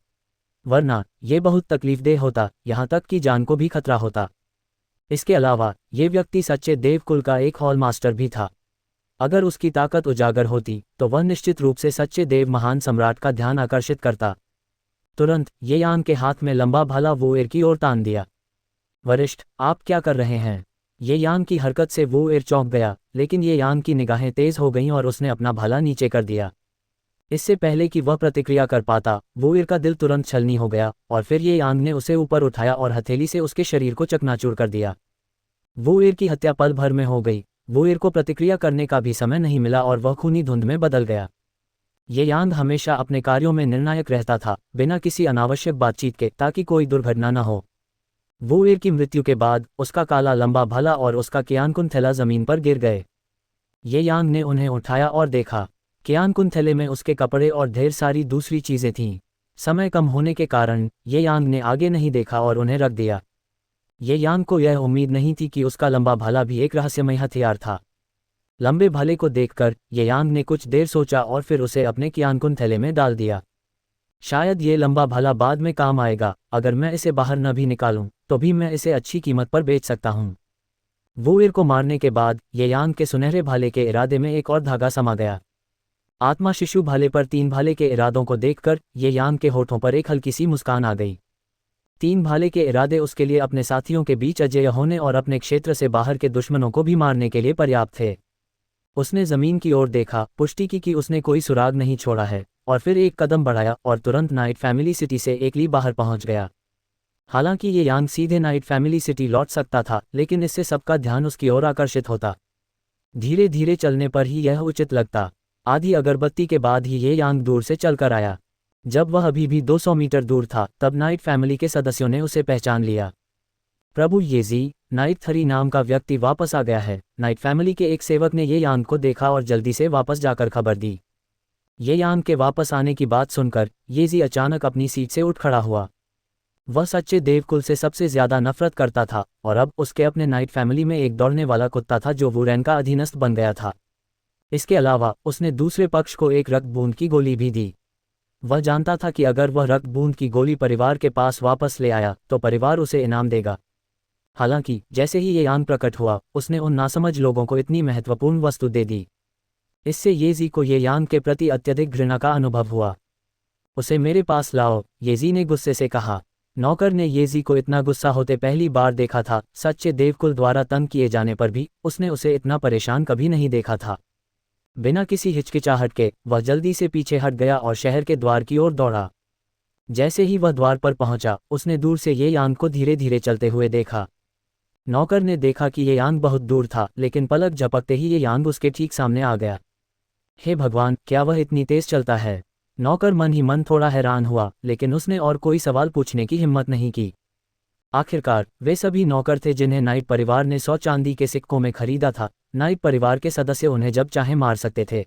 वरना ये बहुत तकलीफदेह होता, यहाँ तक कि जान को भी खतरा होता। इसके अलावा ये व्यक्ति सच्चे देवकुल का एक हॉल मास्टर भी था। अगर उसकी ताकत उजागर होती तो वह निश्चित रूप से सच्चे देव महान सम्राट का ध्यान आकर्षित करता। तुरंत ये यांग के हाथ में लंबा भाला वोएर की ओर तान दिया। वरिष्ठ, आप क्या कर रहे हैं? ये यांग की हरकत से वोएर चौंक गया, लेकिन ये यांग की निगाहें तेज हो गईं और उसने अपना भाला नीचे कर दिया। इससे पहले कि वह प्रतिक्रिया कर पाता, वोएर का दिल तुरंत छलनी हो गया और फिर ये यांग ने उसे ऊपर उठाया और हथेली से उसके शरीर को चकनाचूर कर दिया। वोएर की हत्या पल भर में हो गई। वोएर को प्रतिक्रिया करने का भी समय नहीं मिला और वह खूनी धुंध में बदल गया। ये यांग हमेशा अपने कार्यों में निर्णायक रहता था, बिना किसी अनावश्यक बातचीत के, ताकि कोई दुर्घटना न हो। वोएर की मृत्यु के बाद उसका काला लंबा भाला और उसका कियानकुन थैला जमीन पर गिर गए। ये यांग ने उन्हें उठाया और देखा। कियानकुन थैले में उसके कपड़े और ढेर सारी दूसरी चीजें थीं। समय कम होने के कारण ये यांग ने आगे नहीं देखा और उन्हें रख दिया। ये यांग को यह उम्मीद नहीं थी कि उसका लंबा भाला भी एक रहस्यमय हथियार था। लंबे भाले को देखकर ये यांग ने कुछ देर सोचा और फिर उसे अपने कियानकुन थैले में डाल दिया। शायद ये लंबा भाला बाद में काम आएगा। अगर मैं इसे बाहर न भी निकालूं तो भी मैं इसे अच्छी कीमत पर बेच सकता हूं। वोएर को मारने के बाद ये यांग के सुनहरे भाले के इरादे में एक और धागा समा गया। आत्मा शिशु भाले पर 3 भाले के इरादों को देखकर ये यांग के होठों पर एक हल्की सी मुस्कान आ गई। 3 भाले के इरादे उसके लिए अपने साथियों के बीच अजेय होने और अपने क्षेत्र से बाहर के दुश्मनों को भी मारने के लिए पर्याप्त थे। उसने जमीन की ओर देखा, पुष्टि की कि उसने कोई सुराग नहीं छोड़ा है, और फिर एक कदम बढ़ाया और तुरंत नाइट फैमिली सिटी से एकली बाहर पहुंच गया। हालांकि ये यांग सीधे नाइट फैमिली सिटी लौट सकता था, लेकिन इससे सबका ध्यान उसकी ओर आकर्षित होता। धीरे धीरे चलने पर ही यह उचित लगता। आधी अगरबत्ती के बाद ही ये यांग दूर से चलकर आया। जब वह अभी भी 200 मीटर दूर था तब नाइट फैमिली के सदस्यों ने उसे पहचान लिया। प्रभु येजी, नाइट थरी नाम का व्यक्ति वापस आ गया है। नाइट फैमिली के एक सेवक ने ये यांग को देखा और जल्दी से वापस जाकर खबर दी। ये यांग के वापस आने की बात सुनकर येजी अचानक अपनी सीट से उठ खड़ा हुआ। वह सच्चे देवकुल से सबसे ज्यादा नफरत करता था और अब उसके अपने नाइट फैमिली में एक दौड़ने वाला कुत्ता था जो वुरेन का अधीनस्थ बन गया था। इसके अलावा उसने दूसरे पक्ष को एक रक्त बूंद की गोली भी दी। वह जानता था कि अगर वह रक्त बूंद की गोली परिवार के पास वापस ले आया तो परिवार उसे इनाम देगा। हालांकि जैसे ही ये यान प्रकट हुआ, उसने उन नासमझ लोगों को इतनी महत्वपूर्ण वस्तु दे दी। इससे येजी को ये यान के प्रति अत्यधिक घृणा का अनुभव हुआ। उसे मेरे पास लाओ, येजी ने गुस्से से कहा। नौकर ने येजी को इतना गुस्सा होते पहली बार देखा था। सच्चे देवकुल द्वारा तंग किए जाने पर भी उसने उसे इतना परेशान कभी नहीं देखा था। बिना किसी हिचकिचाहट के वह जल्दी से पीछे हट गया और शहर के द्वार की ओर दौड़ा। जैसे ही वह द्वार पर पहुंचा, उसने दूर से ये यान को धीरे धीरे चलते हुए देखा। नौकर ने देखा कि ये यान बहुत दूर था, लेकिन पलक झपकते ही ये यान उसके ठीक सामने आ गया। हे भगवान, क्या वह इतनी तेज चलता है? नौकर मन ही मन थोड़ा हैरान हुआ, लेकिन उसने और कोई सवाल पूछने की हिम्मत नहीं की। आखिरकार वे सभी नौकर थे जिन्हें नाइट परिवार ने 100 चांदी के सिक्कों में खरीदा था। नाइट परिवार के सदस्य उन्हें जब चाहे मार सकते थे।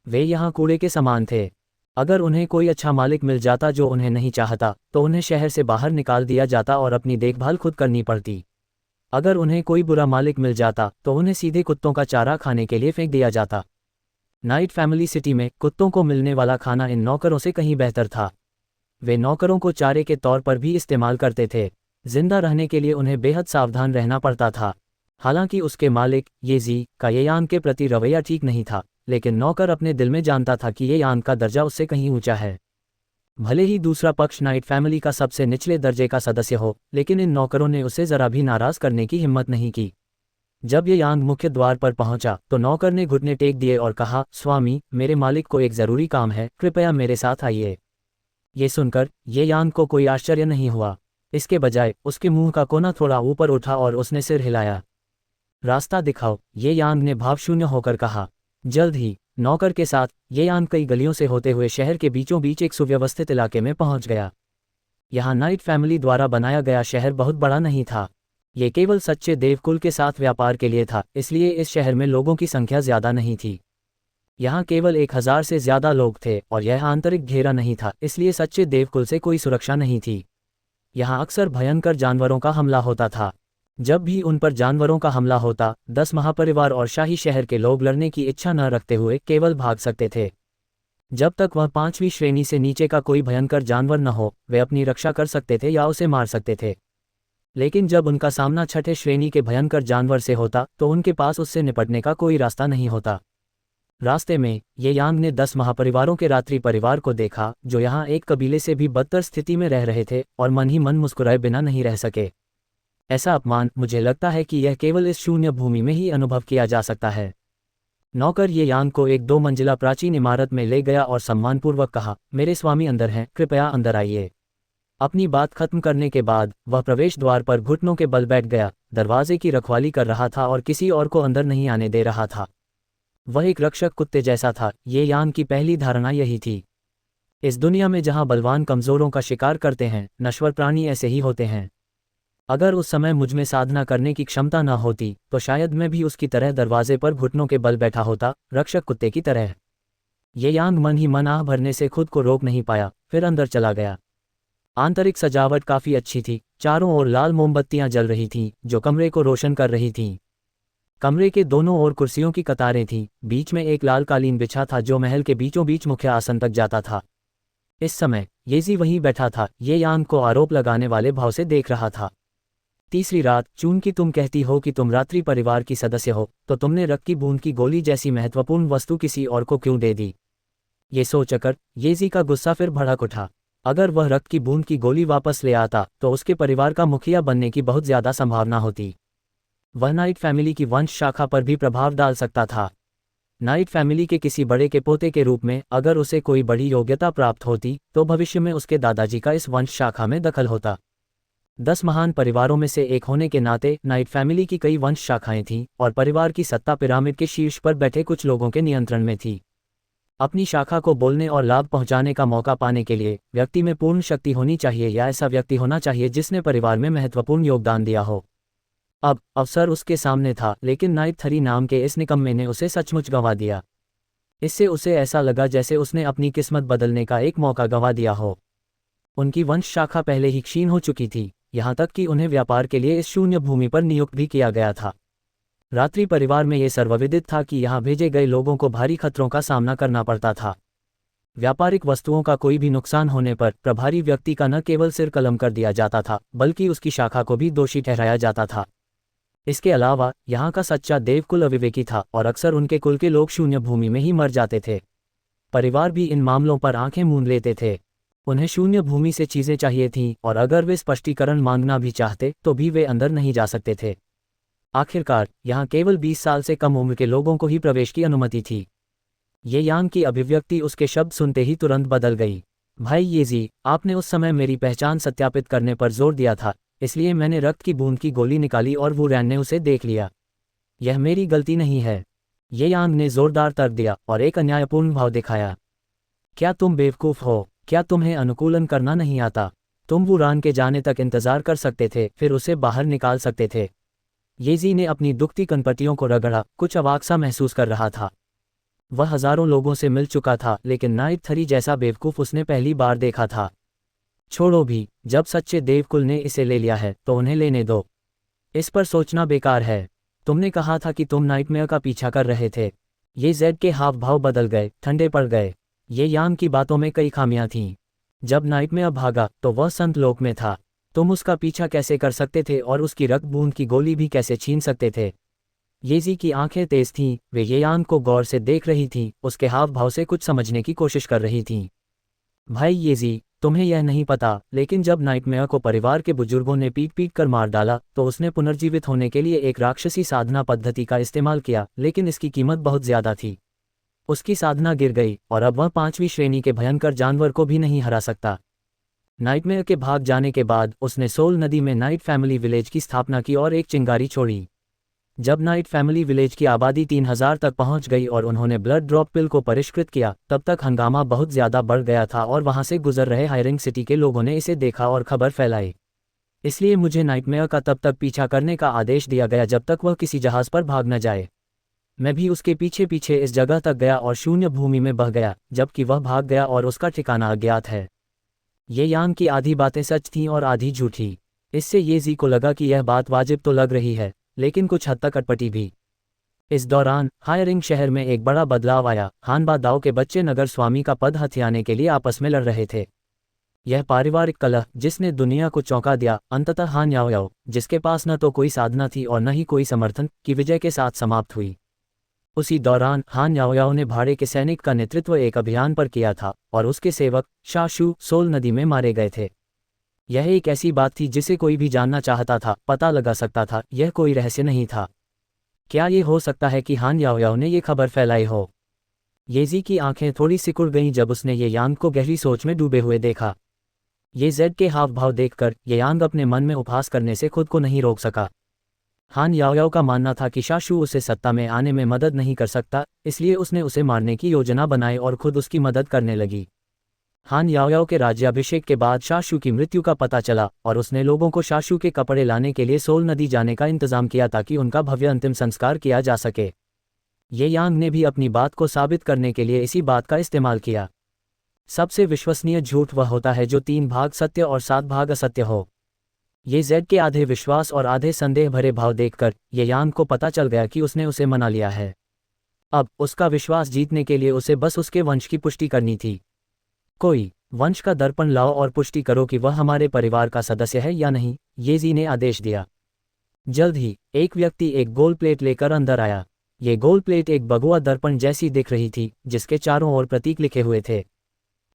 वे यहाँ कूड़े के समान थे। अगर उन्हें कोई अच्छा मालिक मिल जाता जो उन्हें नहीं चाहता, तो उन्हें शहर से बाहर निकाल दिया जाता और अपनी देखभाल खुद करनी पड़ती। अगर उन्हें कोई बुरा मालिक मिल जाता तो उन्हें सीधे कुत्तों का चारा खाने के लिए फेंक दिया जाता। नाइट फैमिली सिटी में कुत्तों को मिलने वाला खाना इन नौकरों से कहीं बेहतर था। वे नौकरों को चारे के तौर पर भी इस्तेमाल करते थे। जिंदा रहने के लिए उन्हें बेहद सावधान रहना पड़ता था। हालांकि उसके मालिक येजी का ये यान के प्रति रवैया ठीक नहीं था, लेकिन नौकर अपने दिल में जानता था कि ये यान का दर्जा उससे कहीं ऊंचा है। भले ही दूसरा पक्ष नाइट फैमिली का सबसे निचले दर्जे का सदस्य हो, लेकिन इन नौकरों ने उसे जरा भी नाराज करने की हिम्मत नहीं की। जब ये यान मुख्य द्वार पर पहुंचा तो नौकर ने घुटने टेक दिए और कहा, स्वामी, मेरे मालिक को एक जरूरी काम है, कृपया मेरे साथ आइए। ये सुनकर ये यान को कोई आश्चर्य नहीं हुआ। इसके बजाय उसके मुंह का कोना थोड़ा ऊपर उठा और उसने सिर हिलाया। रास्ता दिखाओ, ये यान ने भावशून्य होकर कहा। जल्द ही नौकर के साथ ये यान कई गलियों से होते हुए शहर के बीचों बीच एक सुव्यवस्थित इलाके में पहुंच गया। यहाँ नाइट फैमिली द्वारा बनाया गया शहर बहुत बड़ा नहीं था। ये केवल सच्चे देवकुल के साथ व्यापार के लिए था, इसलिए इस शहर में लोगों की संख्या ज्यादा नहीं थी। यहाँ केवल 1000 से ज्यादा लोग थे और यह आंतरिक घेरा नहीं था, इसलिए सच्चे देवकुल से कोई सुरक्षा नहीं थी। यहाँ अक्सर भयंकर जानवरों का हमला होता था। जब भी उन पर जानवरों का हमला होता, 10 महापरिवार और शाही शहर के लोग लड़ने की इच्छा न रखते हुए केवल भाग सकते थे। जब तक वह 5वीं श्रेणी से नीचे का कोई भयंकर जानवर न हो, वे अपनी रक्षा कर सकते थे या उसे मार सकते थे। लेकिन जब उनका सामना 6ठे श्रेणी के भयंकर जानवर से होता तो उनके पास उससे निपटने का कोई रास्ता नहीं होता। रास्ते में ये यांग ने 10 महापरिवारों के रात्रि परिवार को देखा, जो यहाँ एक कबीले से भी बदतर स्थिति में रह रहे थे और मन ही मन मुस्कुराए बिना नहीं रह सके। ऐसा अपमान मुझे लगता है कि यह केवल इस शून्य भूमि में ही अनुभव किया जा सकता है। नौकर ये यांग को एक 2 मंजिला प्राचीन इमारत में ले गया और सम्मानपूर्वक कहा, मेरे स्वामी अंदर हैं, कृपया अंदर आइए। अपनी बात खत्म करने के बाद वह प्रवेश द्वार पर घुटनों के बल बैठ गया, दरवाजे की रखवाली कर रहा था और किसी और को अंदर नहीं आने दे रहा था। वह एक रक्षक कुत्ते जैसा था। ये यांग की पहली धारणा यही थी। इस दुनिया में जहां बलवान कमजोरों का शिकार करते हैं, नश्वर प्राणी ऐसे ही होते हैं। अगर उस समय मुझमें साधना करने की क्षमता न होती तो शायद मैं भी उसकी तरह दरवाजे पर घुटनों के बल बैठा होता, रक्षक कुत्ते की तरह। ये यांग मन ही मन आह भरने से खुद को रोक नहीं पाया, फिर अंदर चला गया। आंतरिक सजावट काफी अच्छी थी। चारों ओर लाल मोमबत्तियां जल रही थीं, जो कमरे को रोशन कर रही थीं। कमरे के दोनों ओर कुर्सियों की कतारें थीं। बीच में एक लाल कालीन बिछा था जो महल के बीचों बीच मुख्य आसन तक जाता था। इस समय येजी वहीं बैठा था, ये यांग को आरोप लगाने वाले भाव से देख रहा था। तीसरी रात, चूंकि तुम कहती हो कि तुम रात्रि परिवार की सदस्य हो, तो तुमने रक्त की बूंद की गोली जैसी महत्वपूर्ण वस्तु किसी और को क्यों दे दी? ये सोचकर येजी का गुस्सा फिर भड़क उठा। अगर वह रक्त की बूंद की गोली वापस ले आता तो उसके परिवार का मुखिया बनने की बहुत ज्यादा संभावना होती। वह नाइट फैमिली की वंश शाखा पर भी प्रभाव डाल सकता था। नाइट फैमिली के किसी बड़े के पोते के रूप में अगर उसे कोई बड़ी योग्यता प्राप्त होती तो भविष्य में उसके दादाजी का इस वंश शाखा में दखल होता। 10 महान परिवारों में से एक होने के नाते नाइट फैमिली की कई वंश शाखाएं थीं और परिवार की सत्ता पिरामिड के शीर्ष पर बैठे कुछ लोगों के नियंत्रण में थी। अपनी शाखा को बोलने और लाभ पहुंचाने का मौका पाने के लिए व्यक्ति में पूर्ण शक्ति होनी चाहिए या ऐसा व्यक्ति होना चाहिए जिसने परिवार में महत्वपूर्ण योगदान दिया हो। अब अवसर उसके सामने था, लेकिन नाइट थरी नाम के इस निकम्मे ने उसे सचमुच गंवा दिया। इससे उसे ऐसा लगा जैसे उसने अपनी किस्मत बदलने का एक मौका गंवा दिया हो। उनकी वंश शाखा पहले ही क्षीण हो चुकी थी, यहाँ तक कि उन्हें व्यापार के लिए इस शून्य भूमि पर नियुक्त भी किया गया था। रात्रि परिवार में यह सर्वविदित था कि यहाँ भेजे गए लोगों को भारी खतरों का सामना करना पड़ता था। व्यापारिक वस्तुओं का कोई भी नुकसान होने पर प्रभारी व्यक्ति का न केवल सिर कलम कर दिया जाता था, बल्कि उसकी शाखा को भी दोषी ठहराया जाता था। इसके अलावा यहाँ का सच्चा देवकुल अविवेकी था और अक्सर उनके कुल के लोग शून्य भूमि में ही मर जाते थे। परिवार भी इन मामलों पर आंखें मूंद लेते थे। उन्हें शून्य भूमि से चीजें चाहिए थीं और अगर वे स्पष्टीकरण मांगना भी चाहते तो भी वे अंदर नहीं जा सकते थे। आखिरकार यहाँ केवल 20 साल से कम उम्र के लोगों को ही प्रवेश की अनुमति थी। ये यांग की अभिव्यक्ति उसके शब्द सुनते ही तुरंत बदल गई। भाई येजी, आपने उस समय मेरी पहचान सत्यापित करने पर जोर दिया था, इसलिए मैंने रक्त की बूंद की गोली निकाली और वू रैन ने उसे देख लिया। यह मेरी गलती नहीं है। ये यांग ने जोरदार तर्क दिया और एक अन्यायपूर्ण भाव दिखाया। क्या तुम बेवकूफ़ हो? क्या तुम्हें अनुकूलन करना नहीं आता? तुम वू रैन के जाने तक इंतजार कर सकते थे, फिर उसे बाहर निकाल सकते थे। येजी ने अपनी दुखती कनपटियों को रगड़ा, कुछ अवाक सा महसूस कर रहा था। वह हजारों लोगों से मिल चुका था, लेकिन नाइट थरी जैसा बेवकूफ़ उसने पहली बार देखा था। छोड़ो भी, जब सच्चे देवकुल ने इसे ले लिया है तो उन्हें लेने दो। इस पर सोचना बेकार है। तुमने कहा था कि तुम नाइटमेयर का पीछा कर रहे थे। ये जेड के हाव भाव बदल गए, ठंडे पड़ गए। ये यांग की बातों में कई खामियां थीं। जब नाइटमेयर भागा तो वह संत लोक में था। तुम उसका पीछा कैसे कर सकते थे और उसकी रक्त बूंद की गोली भी कैसे छीन सकते थे? येजी की आंखें तेज थीं, वे ये यांग को गौर से देख रही थीं, उसके हाव भाव से कुछ समझने की कोशिश कर रही थीं। भाई येजी, तुम्हें यह नहीं पता, लेकिन जब नाइटमेयर को परिवार के बुजुर्गों ने पीट पीट कर मार डाला तो उसने पुनर्जीवित होने के लिए एक राक्षसी साधना पद्धति का इस्तेमाल किया, लेकिन इसकी कीमत बहुत ज्यादा थी। उसकी साधना गिर गई और अब वह 5वीं श्रेणी के भयंकर जानवर को भी नहीं हरा सकता। नाइटमेयर के भाग जाने के बाद उसने सोल नदी में नाइट फैमिली विलेज की स्थापना की और एक चिंगारी छोड़ी। जब नाइट फैमिली विलेज की आबादी 3000 तक पहुंच गई और उन्होंने ब्लड ड्रॉप पिल को परिष्कृत किया, तब तक हंगामा बहुत ज्यादा बढ़ गया था और वहां से गुजर रहे हायरिंग सिटी के लोगों ने इसे देखा और खबर फैलाई। इसलिए मुझे नाइटमेयर का तब तक पीछा करने का आदेश दिया गया जब तक वह किसी जहाज पर भाग न जाए। मैं भी उसके पीछे पीछे इस जगह तक गया और शून्य भूमि में बह गया, जबकि वह भाग गया और उसका ठिकाना अज्ञात है। ये यांग की आधी बातें सच थीं और आधी झूठी। इससे येजी को लगा कि यह बात वाजिब तो लग रही है, लेकिन कुछ हद तक अटपटी भी। इस दौरान हायरिंग शहर में एक बड़ा बदलाव आया। हानबा दाओ के बच्चे नगर स्वामी का पद हथियाने के लिए आपस में लड़ रहे थे। यह पारिवारिक कलह, जिसने दुनिया को चौंका दिया, अंततः हान याओ, जिसके पास न तो कोई साधना थी और न ही कोई समर्थन, की विजय के साथ समाप्त हुई। उसी दौरान हान याओ ने भाड़े के सैनिक का नेतृत्व एक अभियान पर किया था और उसके सेवक शाशु सोल नदी में मारे गए थे। यह एक ऐसी बात थी जिसे कोई भी जानना चाहता था, पता लगा सकता था, यह कोई रहस्य नहीं था। क्या ये हो सकता है कि हान याओ ने ये खबर फैलाई हो? येजी की आंखें थोड़ी सिकुड़ गईं जब उसने ये यांग को गहरी सोच में डूबे हुए देखा। ये जेड के हाव भाव देखकर ये यांग अपने मन में उपहास करने से खुद को नहीं रोक सका। हान याओ का मानना था कि शाशु उसे सत्ता में आने में मदद नहीं कर सकता, इसलिए उसने उसे मारने की योजना बनाई और खुद उसकी मदद करने लगी। हान याओ के राज्याभिषेक के बाद शाशु की मृत्यु का पता चला और उसने लोगों को शाशु के कपड़े लाने के लिए सोल नदी जाने का इंतजाम किया ताकि उनका भव्य अंतिम संस्कार किया जा सके। ये यांग ने भी अपनी बात को साबित करने के लिए इसी बात का इस्तेमाल किया। सबसे विश्वसनीय झूठ वह होता है जो 3 भाग सत्य और 7 भाग असत्य हो। ये जेड के आधे विश्वास और आधे संदेह भरे भाव देखकर ये यांग को पता चल गया कि उसने उसे मना लिया है। अब उसका विश्वास जीतने के लिए उसे बस उसके वंश की पुष्टि करनी थी। कोई वंश का दर्पण लाओ और पुष्टि करो कि वह हमारे परिवार का सदस्य है या नहीं, येजी ने आदेश दिया। जल्द ही एक व्यक्ति एक गोल प्लेट लेकर अंदर आया। ये गोल प्लेट एक बगुआ दर्पण जैसी दिख रही थी, जिसके चारों ओर प्रतीक लिखे हुए थे।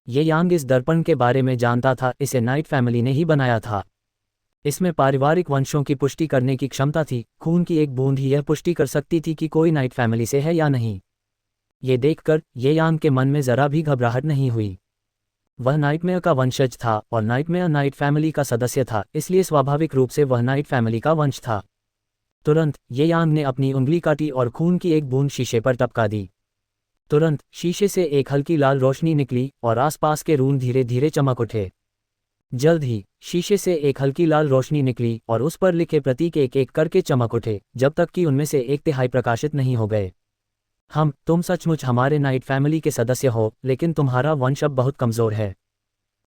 ये यांग इस दर्पण के बारे में जानता था, इसे नाइट फैमिली ने ही बनाया था। इसमें पारिवारिक वंशों की पुष्टि करने की क्षमता थी। खून की एक बूंद ही यह पुष्टि कर सकती थी कि कोई नाइट फैमिली से है या नहीं। ये देखकर ये यांग के मन में जरा भी घबराहट नहीं हुई। वह नाइटमेयर का वंशज था और नाइटमेयर नाइट फैमिली का सदस्य था, इसलिए स्वाभाविक रूप से वह नाइट फैमिली का वंश था। तुरंत ये यांग ने अपनी उंगली काटी और खून की एक बूंद शीशे पर टपका दी। तुरंत शीशे से एक हल्की लाल रोशनी निकली और आसपास के रून धीरे धीरे चमक उठे। जल्द ही शीशे से एक हल्की लाल रोशनी निकली और उस पर लिखे प्रतीक एक एक करके चमक उठे, जब तक कि उनमें से 1/3 प्रकाशित नहीं हो गए। तुम सचमुच हमारे नाइट फैमिली के सदस्य हो, लेकिन तुम्हारा वंश अब बहुत कमजोर है।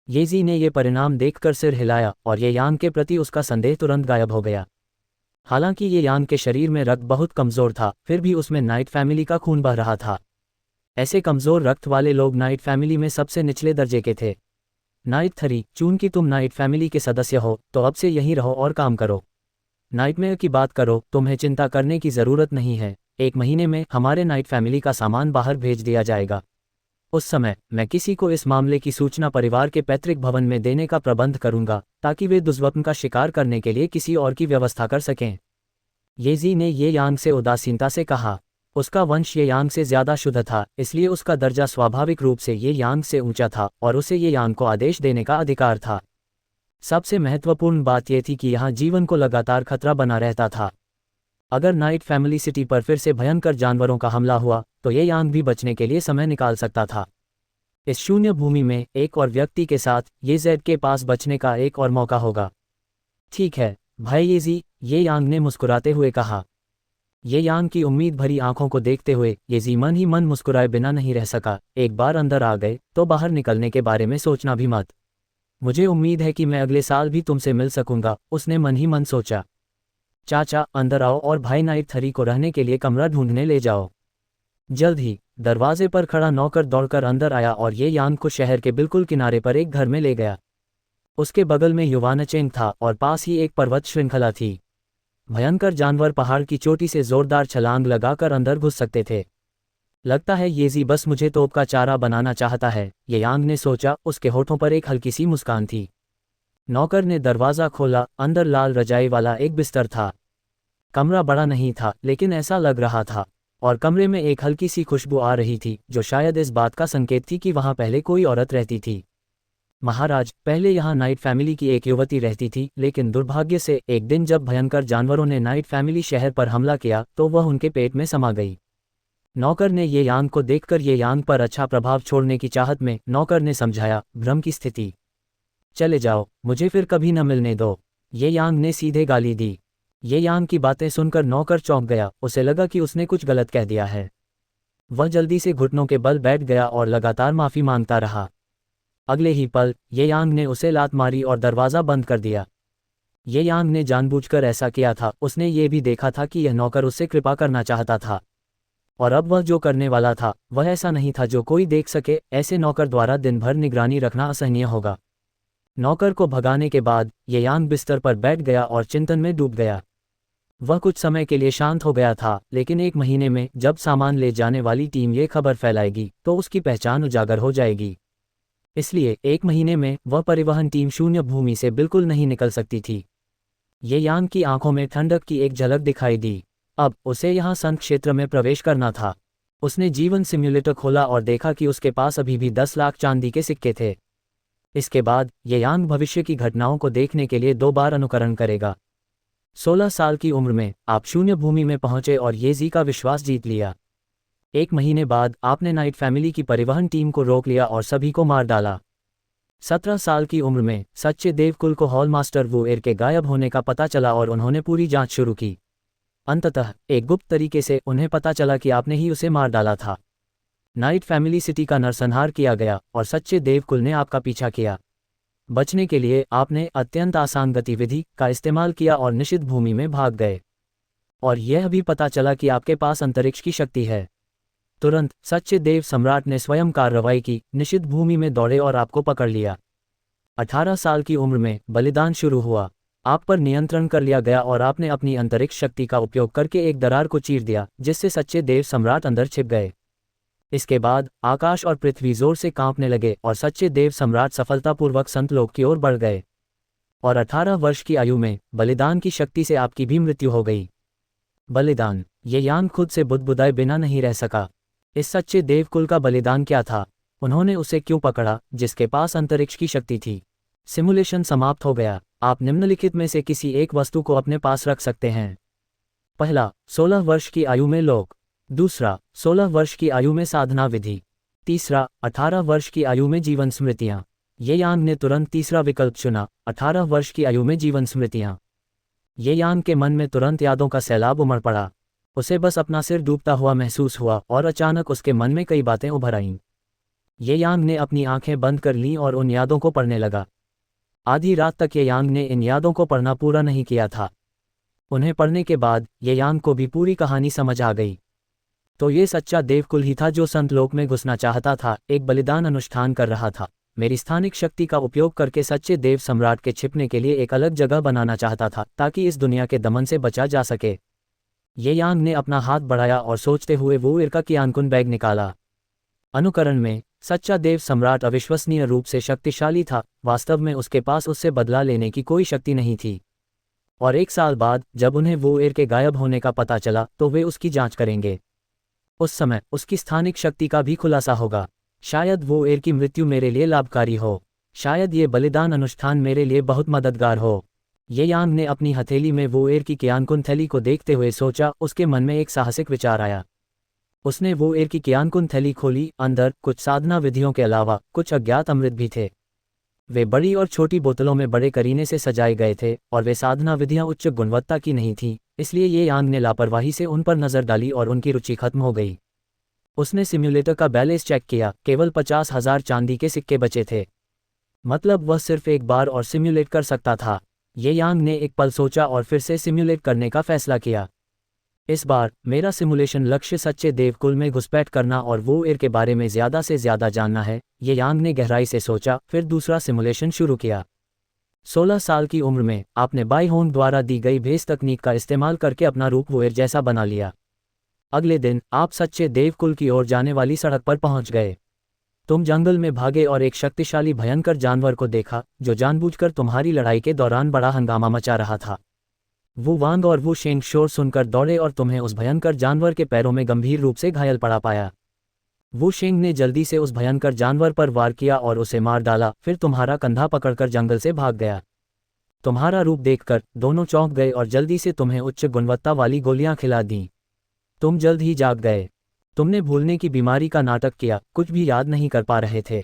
येजी ने ये परिणाम देखकर सिर हिलाया और ये यांग के प्रति उसका संदेह तुरंत गायब हो गया। हालांकि ये यांग के शरीर में रक्त बहुत कमजोर था, फिर भी उसमें नाइट फैमिली का खून बह रहा था। ऐसे कमज़ोर रक्त वाले लोग नाइट फैमिली में सबसे निचले दर्जे के थे। नाइट 3, चूंकि तुम नाइट फैमिली के सदस्य हो तो अब से यहीं रहो और काम करो। नाइटमेयर की बात करो, तुम्हें चिंता करने की ज़रूरत नहीं है। 1 महीने में हमारे नाइट फैमिली का सामान बाहर भेज दिया जाएगा। उस समय मैं किसी को इस मामले की सूचना परिवार के पैतृक भवन में देने का प्रबंध करूंगा ताकि वे दुष्स्वप्न का शिकार करने के लिए किसी और की व्यवस्था कर सकें। येजी ने ये यांग से उदासीनता से कहा। उसका वंश ये यांग से ज्यादा शुद्ध था, इसलिए उसका दर्जा स्वाभाविक रूप से ये यांग से ऊंचा था और उसे ये यांग को आदेश देने का अधिकार था। सबसे महत्वपूर्ण बात यह थी कि यहाँ जीवन को लगातार खतरा बना रहता था। अगर नाइट फैमिली सिटी पर फिर से भयंकर जानवरों का हमला हुआ तो ये यांग भी बचने के लिए समय निकाल सकता था। इस शून्य भूमि में एक और व्यक्ति के साथ ये जेड के पास बचने का एक और मौका होगा। ठीक है भाई येजी, ये यांग ने मुस्कुराते हुए कहा। ये यांग की उम्मीद भरी आंखों को देखते हुए येजी मन ही मन मुस्कुराए बिना नहीं रह सका। एक बार अंदर आ गए तो बाहर निकलने के बारे में सोचना भी मत। मुझे उम्मीद है कि मैं अगले साल भी तुमसे मिल सकूंगा, उसने मन ही मन सोचा। चाचा अंदर आओ और भाई नाइट 3 को रहने के लिए कमरा ढूंढने ले जाओ। जल्द ही दरवाजे पर खड़ा नौकर दौड़कर अंदर आया और ये यांग को शहर के बिल्कुल किनारे पर एक घर में ले गया। उसके बगल में युवानचेंग था और पास ही एक पर्वत श्रृंखला थी। भयंकर जानवर पहाड़ की चोटी से जोरदार छलांग लगाकर अंदर घुस सकते थे। लगता है येजी बस मुझे तोप का चारा बनाना चाहता है, ये यांग ने सोचा। उसके होठों पर एक हल्की सी मुस्कान थी। नौकर ने दरवाज़ा खोला। अंदर लाल रजाई वाला एक बिस्तर था। कमरा बड़ा नहीं था लेकिन ऐसा लग रहा था, और कमरे में एक हल्की सी खुशबू आ रही थी जो शायद इस बात का संकेत थी कि वहां पहले कोई औरत रहती थी। महाराज, पहले यहाँ नाइट फैमिली की एक युवती रहती थी, लेकिन दुर्भाग्य से एक दिन जब भयंकर जानवरों ने नाइट फैमिली शहर पर हमला किया तो वह उनके पेट में समा गई। नौकर ने ये यांग को देखकर ये यांग पर अच्छा प्रभाव छोड़ने की चाहत में नौकर ने समझाया, भ्रम की स्थिति। चले जाओ, मुझे फिर कभी न मिलने दो, ये यांग ने सीधे गाली दी। ये यांग की बातें सुनकर नौकर चौंक गया। उसे लगा कि उसने कुछ गलत कह दिया है। वह जल्दी से घुटनों के बल बैठ गया और लगातार माफी मांगता रहा। अगले ही पल ये यांग ने उसे लात मारी और दरवाज़ा बंद कर दिया। ये यांग ने जानबूझकर ऐसा किया था। उसने ये भी देखा था कि यह नौकर उससे कृपा करना चाहता था, और अब वह जो करने वाला था वह ऐसा नहीं था जो कोई देख सके। ऐसे नौकर द्वारा दिन भर निगरानी रखना असहनीय होगा। नौकर को भगाने के बाद ये यांग बिस्तर पर बैठ गया और चिंतन में डूब गया। वह कुछ समय के लिए शांत हो गया था, लेकिन 1 महीने में जब सामान ले जाने वाली टीम ये खबर फैलाएगी तो उसकी पहचान उजागर हो जाएगी। इसलिए 1 महीने में वह परिवहन टीम शून्य भूमि से बिल्कुल नहीं निकल सकती थी। ये यांग की आंखों में ठंडक की एक झलक दिखाई दी। अब उसे यहाँ संत क्षेत्र में प्रवेश करना था। उसने जीवन सिम्युलेटर खोला और देखा कि उसके पास अभी भी 10 लाख चांदी के सिक्के थे। इसके बाद ये यांग भविष्य की घटनाओं को देखने के लिए 2 बार अनुकरण करेगा। 16 साल की उम्र में आप शून्य भूमि में पहुंचे और येजी का विश्वास जीत लिया। 1 महीने बाद आपने नाइट फैमिली की परिवहन टीम को रोक लिया और सभी को मार डाला। 17 साल की उम्र में सच्चे देवकुल को हॉल मास्टर वुएर के गायब होने का पता चला और उन्होंने पूरी जांच शुरू की। अंततः एक गुप्त तरीके से उन्हें पता चला कि आपने ही उसे मार डाला था। नाइट फैमिली सिटी का नरसंहार किया गया और सच्चे देवकुल ने आपका पीछा किया। बचने के लिए आपने अत्यंत आसान गतिविधि का इस्तेमाल किया और निषिद्ध भूमि में भाग गए, और यह भी पता चला कि आपके पास अंतरिक्ष की शक्ति है। तुरंत सच्चे देव सम्राट ने स्वयं कार्रवाई की, निषिद्ध भूमि में दौड़े और आपको पकड़ लिया। 18 साल की उम्र में बलिदान शुरू हुआ। आप पर नियंत्रण कर लिया गया और आपने अपनी अंतरिक्ष शक्ति का उपयोग करके एक दरार को चीर दिया, जिससे सच्चे देव सम्राट अंदर छिप गए। इसके बाद आकाश और पृथ्वी जोर से कांपने लगे और सच्चे देव सम्राट सफलतापूर्वक संतलोक की ओर बढ़ गए। और 18 वर्ष की आयु में बलिदान की शक्ति से आपकी भी मृत्यु हो गई। बलिदान। ये यांग खुद से बुदबुदाए बिना नहीं रह सका। इस सच्चे देवकुल का बलिदान क्या था? उन्होंने उसे क्यों पकड़ा जिसके पास अंतरिक्ष की शक्ति थी? सिमुलेशन समाप्त हो गया। आप निम्नलिखित में से किसी एक वस्तु को अपने पास रख सकते हैं। पहला, 16 वर्ष की आयु में लोक। दूसरा, 16 वर्ष की आयु में साधना विधि। तीसरा, 18 वर्ष की आयु में जीवन स्मृतियां। ये यांग ने तुरंत तीसरा विकल्प चुना, 18 वर्ष की आयु में जीवन स्मृतियां। ये यांग के मन में तुरंत यादों का सैलाब उमड़ पड़ा। उसे बस अपना सिर डूबता हुआ महसूस हुआ और अचानक उसके मन में कई बातें उभर आईं। ये यांग ने अपनी आंखें बंद कर लीं और उन यादों को पढ़ने लगा। आधी रात तक ये यांग ने इन यादों को पढ़ना पूरा नहीं किया था। उन्हें पढ़ने के बाद ये यांग को भी पूरी कहानी समझ आ गई। तो ये सच्चा देवकुल ही था जो संत लोक में घुसना चाहता था, एक बलिदान अनुष्ठान कर रहा था। मेरी स्थानिक शक्ति का उपयोग करके सच्चे देव सम्राट के छिपने के लिए एक अलग जगह बनाना चाहता था ताकि इस दुनिया के दमन से बचा जा सके। ये यांग ने अपना हाथ बढ़ाया और सोचते हुए वो इरका कियानकुन बैग निकाला। अनुकरण में सच्चा देव सम्राट अविश्वसनीय रूप से शक्तिशाली था, वास्तव में उसके पास उससे बदला लेने की कोई शक्ति नहीं थी। और 1 साल बाद जब उन्हें वो एर के गायब होने का पता चला तो वे उसकी जांच करेंगे। उस समय उसकी स्थानिक शक्ति का भी खुलासा होगा। शायद वो एर की मृत्यु मेरे लिए लाभकारी हो, शायद ये बलिदान अनुष्ठान मेरे लिए बहुत मददगार हो। ये यांग ने अपनी हथेली में वो एर की कियानकुन थैली को देखते हुए सोचा। उसके मन में एक साहसिक विचार आया। उसने वो एर की कियानकुन थैली खोली। अंदर कुछ साधना विधियों के अलावा कुछ अज्ञात अमृत भी थे। वे बड़ी और छोटी बोतलों में बड़े करीने से सजाए गए थे और वे साधना विधियां उच्च गुणवत्ता की नहीं थीं, इसलिए ये यांग ने लापरवाही से उन पर नजर डाली और उनकी रुचि खत्म हो गई। उसने सिम्युलेटर का बैलेंस चेक किया, केवल 50,000 चांदी के सिक्के बचे थे। मतलब वह सिर्फ एक बार और सिम्युलेट कर सकता था। ये यांग ने एक पल सोचा और फिर से सिम्युलेट करने का फैसला किया। इस बार मेरा सिमुलेशन लक्ष्य सच्चे देवकुल में घुसपैठ करना और वो एर के बारे में ज़्यादा से ज़्यादा जानना है, ये यांग ने गहराई से सोचा। फिर दूसरा सिमुलेशन शुरू किया। 16 साल की उम्र में आपने बाई होंग द्वारा दी गई भेस तकनीक का इस्तेमाल करके अपना रूप वो एर जैसा बना लिया। अगले दिन आप सच्चे देवकुल की ओर जाने वाली सड़क पर पहुंच गए। तुम जंगल में भागे और एक शक्तिशाली भयंकर जानवर को देखा जो जानबूझकर तुम्हारी लड़ाई के दौरान बड़ा हंगामा मचा रहा था। वो वांग और वो शेंग शोर सुनकर दौड़े और तुम्हें उस भयंकर जानवर के पैरों में गंभीर रूप से घायल पड़ा पाया। वो शेंग ने जल्दी से उस भयंकर जानवर पर वार किया और उसे मार डाला, फिर तुम्हारा कंधा पकड़कर जंगल से भाग गया। तुम्हारा रूप देखकर दोनों चौंक गए और जल्दी से तुम्हें उच्च गुणवत्ता वाली गोलियां खिला दीं। तुम जल्द ही जाग गए। तुमने भूलने की बीमारी का नाटक किया, कुछ भी याद नहीं कर पा रहे थे।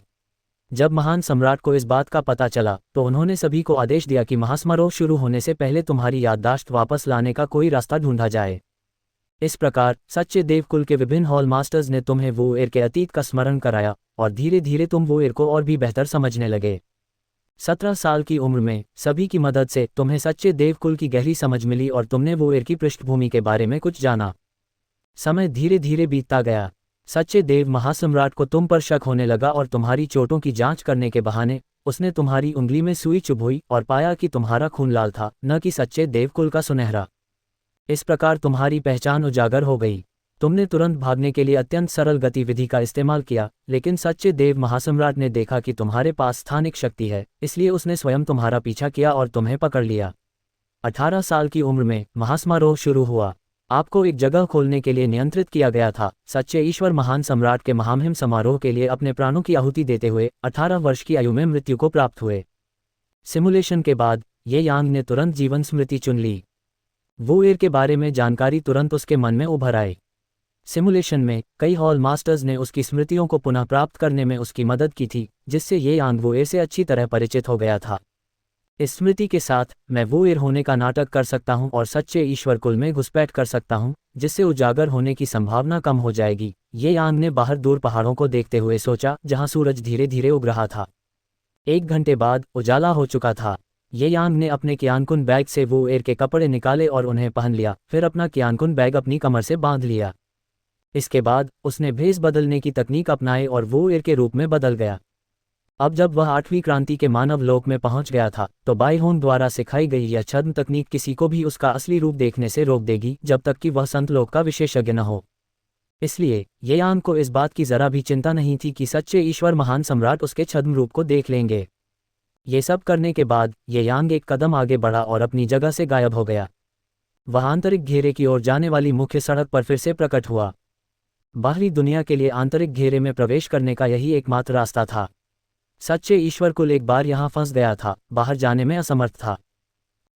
जब महान सम्राट को इस बात का पता चला तो उन्होंने सभी को आदेश दिया कि महासमारोह शुरू होने से पहले तुम्हारी याददाश्त वापस लाने का कोई रास्ता ढूंढा जाए। इस प्रकार सच्चे देवकुल के विभिन्न हॉल मास्टर्स ने तुम्हें वो एर के अतीत का स्मरण कराया और धीरे धीरे तुम वो एर को और भी बेहतर समझने लगे। 17 साल की उम्र में सभी की मदद से तुम्हें सच्चे देवकुल की गहरी समझ मिली और तुमने वो एर की पृष्ठभूमि के बारे में कुछ जाना। समय धीरे धीरे बीतता गया। सच्चे देव महासम्राट को तुम पर शक होने लगा और तुम्हारी चोटों की जांच करने के बहाने उसने तुम्हारी उंगली में सुई चुभोई और पाया कि तुम्हारा खून लाल था, न कि सच्चे देवकुल का सुनहरा। इस प्रकार तुम्हारी पहचान उजागर हो गई। तुमने तुरंत भागने के लिए अत्यंत सरल गतिविधि का इस्तेमाल किया, लेकिन सच्चे देव महासम्राट ने देखा कि तुम्हारे पास स्थानिक शक्ति है, इसलिए उसने स्वयं तुम्हारा पीछा किया और तुम्हें पकड़ लिया। 18 साल की उम्र में महासमारोह शुरू हुआ। आपको एक जगह खोलने के लिए नियंत्रित किया गया था। सच्चे ईश्वर महान सम्राट के महामहिम समारोह के लिए अपने प्राणों की आहुति देते हुए 18 वर्ष की आयु में मृत्यु को प्राप्त हुए। सिमुलेशन के बाद ये यांग ने तुरंत जीवन स्मृति चुन ली। वो एर के बारे में जानकारी तुरंत उसके मन में उभर आई। सिमुलेशन में कई हॉल मास्टर्स ने उसकी स्मृतियों को पुनः प्राप्त करने में उसकी मदद की थी, जिससे ये यांग वो एर से अच्छी तरह परिचित हो गया था। इस स्मृति के साथ मैं वो एर होने का नाटक कर सकता हूं और सच्चे ईश्वर कुल में घुसपैठ कर सकता हूं, जिससे उजागर होने की संभावना कम हो जाएगी। ये यांग ने बाहर दूर पहाड़ों को देखते हुए सोचा, जहां सूरज धीरे धीरे उग रहा था। 1 घंटे बाद उजाला हो चुका था। ये यांग ने अपने कियानकुन बैग से वो एर के कपड़े निकाले और उन्हें पहन लिया, फिर अपना कियानकुन बैग अपनी कमर से बांध लिया। इसके बाद उसने भेस बदलने की तकनीक अपनाई और वो एर के रूप में बदल गया। अब जब वह 8वीं क्रांति के मानव लोक में पहुंच गया था तो बाई होंग द्वारा सिखाई गई यह छद्म तकनीक किसी को भी उसका असली रूप देखने से रोक देगी जब तक कि वह संत लोक का विशेषज्ञ न हो। इसलिए ये यांग को इस बात की जरा भी चिंता नहीं थी कि सच्चे ईश्वर महान सम्राट उसके छद्म रूप को देख लेंगे। ये सब करने के बाद ये यांग एक कदम आगे बढ़ा और अपनी जगह से गायब हो गया। वह आंतरिक घेरे की ओर जाने वाली मुख्य सड़क पर फिर से प्रकट हुआ। बाहरी दुनिया के लिए आंतरिक घेरे में प्रवेश करने का यही एकमात्र रास्ता था। सच्चे ईश्वर कुल एक बार यहाँ फंस गया था, बाहर जाने में असमर्थ था।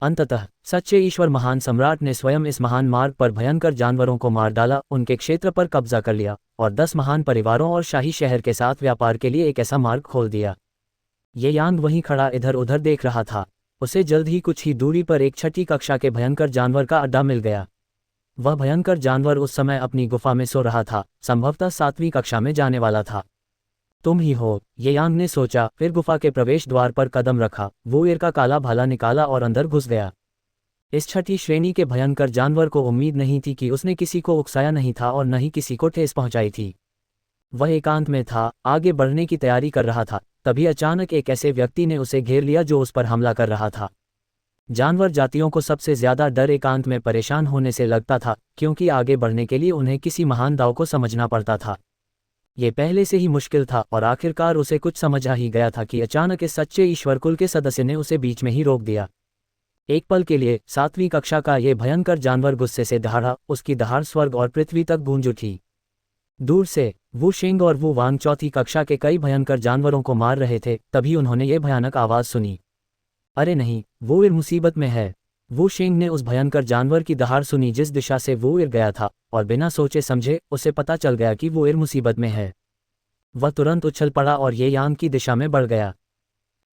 अंततः सच्चे ईश्वर महान सम्राट ने स्वयं इस महान मार्ग पर भयंकर जानवरों को मार डाला, उनके क्षेत्र पर कब्जा कर लिया और 10 महान परिवारों और शाही शहर के साथ व्यापार के लिए एक ऐसा मार्ग खोल दिया। ये यांग वहीं खड़ा इधर उधर देख रहा था। उसे जल्द ही कुछ ही दूरी पर एक छठी कक्षा के भयंकर जानवर का अड्डा मिल गया। वह भयंकर जानवर उस समय अपनी गुफा में सो रहा था, संभवतः 7वीं कक्षा में जाने वाला था। तुम ही हो, ये यांग ने सोचा, फिर गुफा के प्रवेश द्वार पर कदम रखा, वो एर का काला भाला निकाला और अंदर घुस गया। इस छठी श्रेणी के भयंकर जानवर को उम्मीद नहीं थी कि उसने किसी को उकसाया नहीं था और न ही किसी को ठेस पहुंचाई थी। वह एकांत में था, आगे बढ़ने की तैयारी कर रहा था, तभी अचानक एक ऐसे व्यक्ति ने उसे घेर लिया जो उस पर हमला कर रहा था। जानवर जातियों को सबसे ज्यादा डर एकांत में परेशान होने से लगता था, क्योंकि आगे बढ़ने के लिए उन्हें किसी महान दाव को समझना पड़ता था। ये पहले से ही मुश्किल था और आखिरकार उसे कुछ समझ आ ही गया था कि अचानक इस सच्चे ईश्वरकुल के सदस्य ने उसे बीच में ही रोक दिया। एक पल के लिए 7वीं कक्षा का ये भयंकर जानवर गुस्से से दहाड़ा, उसकी दहाड़ स्वर्ग और पृथ्वी तक गूंज उठी। दूर से वू शेंग और वू वांग 4वीं कक्षा के कई भयंकर जानवरों को मार रहे थे, तभी उन्होंने ये भयानक आवाज सुनी। अरे नहीं, वो इर मुसीबत में है। वू शेंग ने उस भयंकर जानवर की दहाड़ सुनी जिस दिशा से वो इर गया था, और बिना सोचे समझे उसे पता चल गया कि वो इर मुसीबत में है। वह तुरंत उछल पड़ा और ये यांग की दिशा में बढ़ गया।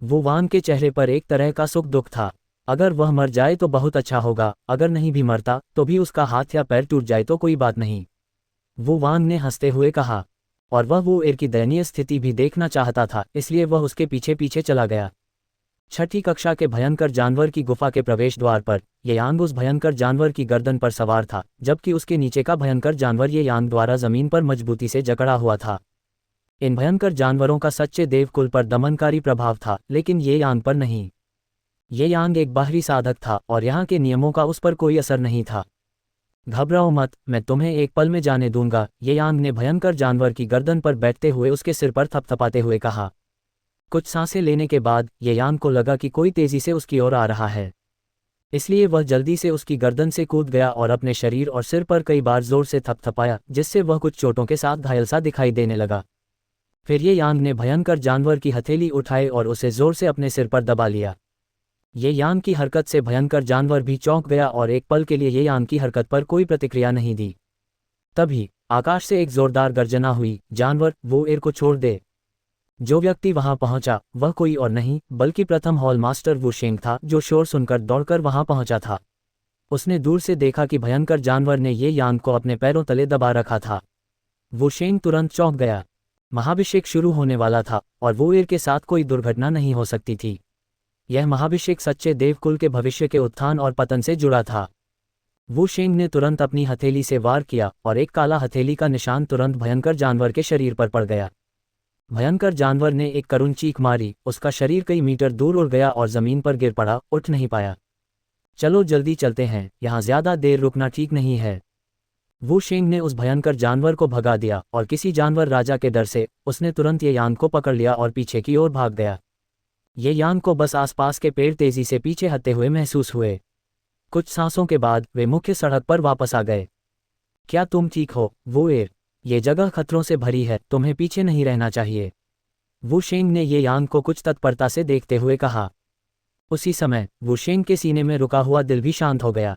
वो वांग के चेहरे पर एक तरह का सुख दुख था। अगर वह मर जाए तो बहुत अच्छा होगा, अगर नहीं भी मरता तो भी उसका हाथ या पैर टूट जाए तो कोई बात नहीं, वो वांग ने हंसते हुए कहा। और वह वो एर की दयनीय स्थिति भी देखना चाहता था, इसलिए वह उसके पीछे पीछे चला गया। 6ठी कक्षा के भयंकर जानवर की गुफा के प्रवेश द्वार पर ये यांग उस भयंकर जानवर की गर्दन पर सवार था, जबकि उसके नीचे का भयंकर जानवर ये यांग द्वारा जमीन पर मजबूती से जकड़ा हुआ था। इन भयंकर जानवरों का सच्चे देवकुल पर दमनकारी प्रभाव था, लेकिन ये यांग पर नहीं। ये यांग एक बाहरी साधक था और यहाँ के नियमों का उस पर कोई असर नहीं था। घबराओ मत, मैं तुम्हें एक पल में जाने दूंगा, ये यांग ने भयंकर जानवर की गर्दन पर बैठते हुए उसके सिर पर थपथपाते हुए कहा। कुछ सांसें लेने के बाद ये यांग को लगा कि कोई तेजी से उसकी ओर आ रहा है, इसलिए वह जल्दी से उसकी गर्दन से कूद गया और अपने शरीर और सिर पर कई बार जोर से थपथपाया, जिससे वह कुछ चोटों के साथ घायल सा दिखाई देने लगा। फिर ये यांग ने भयंकर जानवर की हथेली उठाई और उसे जोर से अपने सिर पर दबा लिया। ये यांग की हरकत से भयंकर जानवर भी चौंक गया और एक पल के लिए ये यांग की हरकत पर कोई प्रतिक्रिया नहीं दी। तभी आकाश से एक जोरदार गर्जना हुई, जानवर, वो एर को छोड़ दे। जो व्यक्ति वहां पहुंचा वह कोई और नहीं बल्कि प्रथम हॉल मास्टर वू शेंग था, जो शोर सुनकर दौड़कर वहां पहुंचा था। उसने दूर से देखा कि भयंकर जानवर ने ये यांग को अपने पैरों तले दबा रखा था। वू शेंग तुरंत चौंक गया। महाभिषेक शुरू होने वाला था और वो एर के साथ कोई दुर्घटना नहीं हो सकती थी। यह महाभिषेक सच्चे देवकुल के भविष्य के उत्थान और पतन से जुड़ा था। वू शेंग ने तुरंत अपनी हथेली से वार किया और एक काला हथेली का निशान तुरंत भयंकर जानवर के शरीर पर पड़ गया। भयंकर जानवर ने एक करुण चीख मारी, उसका शरीर कई मीटर दूर उड़ गया और जमीन पर गिर पड़ा, उठ नहीं पाया। चलो जल्दी चलते हैं, यहाँ ज्यादा देर रुकना ठीक नहीं है। वू शेंग ने उस भयंकर जानवर को भगा दिया और किसी जानवर राजा के डर से उसने तुरंत ये यांग को पकड़ लिया और पीछे की ओर भाग गया। ये यांग को बस आसपास के पेड़ तेजी से पीछे हटते हुए महसूस हुए। कुछ सांसों के बाद वे मुख्य सड़क पर वापस आ गए। क्या तुम ठीक हो, वो एर? ये जगह खतरों से भरी है, तुम्हें पीछे नहीं रहना चाहिए, वू शेंग ने ये यांग को कुछ तत्परता से देखते हुए कहा। उसी समय वू शेंग के सीने में रुका हुआ दिल भी शांत हो गया।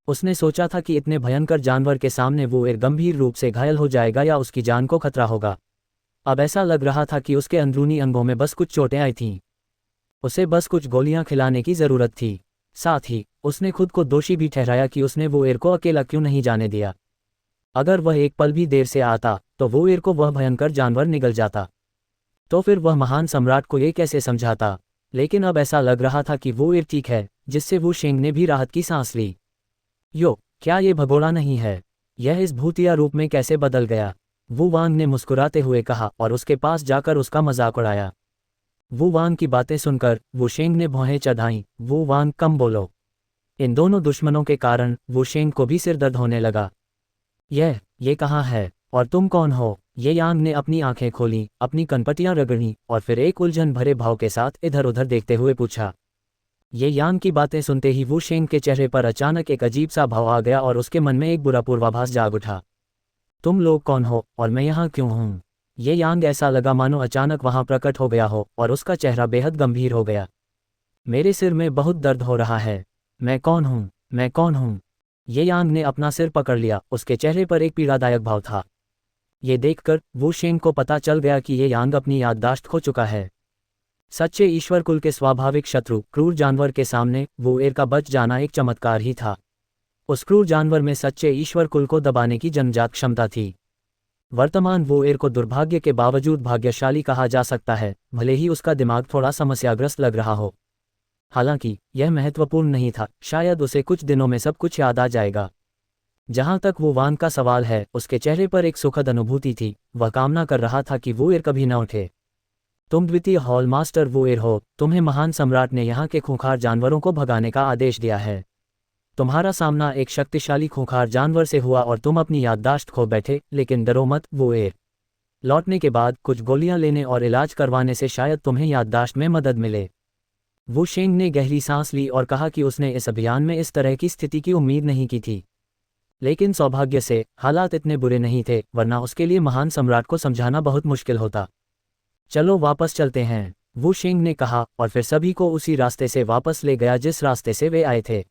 उसने सोचा था कि इतने भयंकर जानवर के सामने वो एर गंभीर रूप से घायल हो जाएगा या उसकी जान को खतरा होगा। अब ऐसा लग रहा था कि उसके अंदरूनी अंगों में बस कुछ चोटें आई थीं। उसे बस कुछ गोलियां खिलाने की जरूरत थी। साथ ही उसने खुद को दोषी भी ठहराया कि उसने वो एर को अकेला क्यों नहीं जाने दिया। अगर वह एक पल भी देर से आता तो वो एर को वह भयंकर जानवर निगल जाता। तो फिर वह महान सम्राट को ये कैसे समझाता। लेकिन अब ऐसा लग रहा था कि वो एर ठीक है, जिससे वू शेंग ने भी राहत की सांस ली। यो, क्या ये भगोड़ा नहीं है? यह इस भूतिया रूप में कैसे बदल गया? वू वांग ने मुस्कुराते हुए कहा और उसके पास जाकर उसका मजाक उड़ाया। वू वांग की बातें सुनकर वू शेंग ने भौहें चढ़ाईं। वू वांग, कम बोलो। इन दोनों दुश्मनों के कारण वू शेंग को भी सिर दर्द होने लगा। ये कहाँ है और तुम कौन हो? ये यांग ने अपनी आंखें खोलीं, अपनी कनपटियां रगड़ीं और फिर एक उलझन भरे भाव के साथ इधर उधर देखते हुए पूछा। ये यांग की बातें सुनते ही वू शेंग के चेहरे पर अचानक एक अजीब सा भाव आ गया और उसके मन में एक बुरा पूर्वाभास जाग उठा। तुम लोग कौन हो और मैं यहाँ क्यों हूँ? ये यांग ऐसा लगा मानो अचानक वहां प्रकट हो गया हो और उसका चेहरा बेहद गंभीर हो गया। मेरे सिर में बहुत दर्द हो रहा है। मैं कौन हूँ? मैं कौन हूँ? ये यांग ने अपना सिर पकड़ लिया, उसके चेहरे पर एक पीड़ादायक भाव था। ये देखकर वू शेंग को पता चल गया कि ये यांग अपनी याददाश्त खो चुका है। सच्चे ईश्वर कुल के स्वाभाविक शत्रु क्रूर जानवर के सामने वो एर का बच जाना एक चमत्कार ही था। उस क्रूर जानवर में सच्चे ईश्वर कुल को दबाने की जन्मजात क्षमता थी। वर्तमान वो एर को दुर्भाग्य के बावजूद भाग्यशाली कहा जा सकता है, भले ही उसका दिमाग थोड़ा समस्याग्रस्त लग रहा हो। हालांकि यह महत्वपूर्ण नहीं था, शायद उसे कुछ दिनों में सब कुछ याद आ जाएगा। जहां तक वू वान का सवाल है, उसके चेहरे पर एक सुखद अनुभूति थी। वह कामना कर रहा था कि वुएर कभी न उठे। तुम द्वितीय हॉल मास्टर वुएर हो, तुम्हें महान सम्राट ने यहाँ के खूंखार जानवरों को भगाने का आदेश दिया है। तुम्हारा सामना एक शक्तिशाली खूंखार जानवर से हुआ और तुम अपनी याददाश्त खो बैठे, लेकिन डरो मत वुएर। लौटने के बाद कुछ गोलियां लेने और इलाज करवाने से शायद तुम्हें याददाश्त में मदद मिले। वू शेंग ने गहरी सांस ली और कहा कि उसने इस अभियान में इस तरह की स्थिति की उम्मीद नहीं की थी। लेकिन सौभाग्य से हालात इतने बुरे नहीं थे, वरना उसके लिए महान सम्राट को समझाना बहुत मुश्किल होता। चलो वापस चलते हैं, वू शेंग ने कहा, और फिर सभी को उसी रास्ते से वापस ले गया जिस रास्ते से वे आए थे।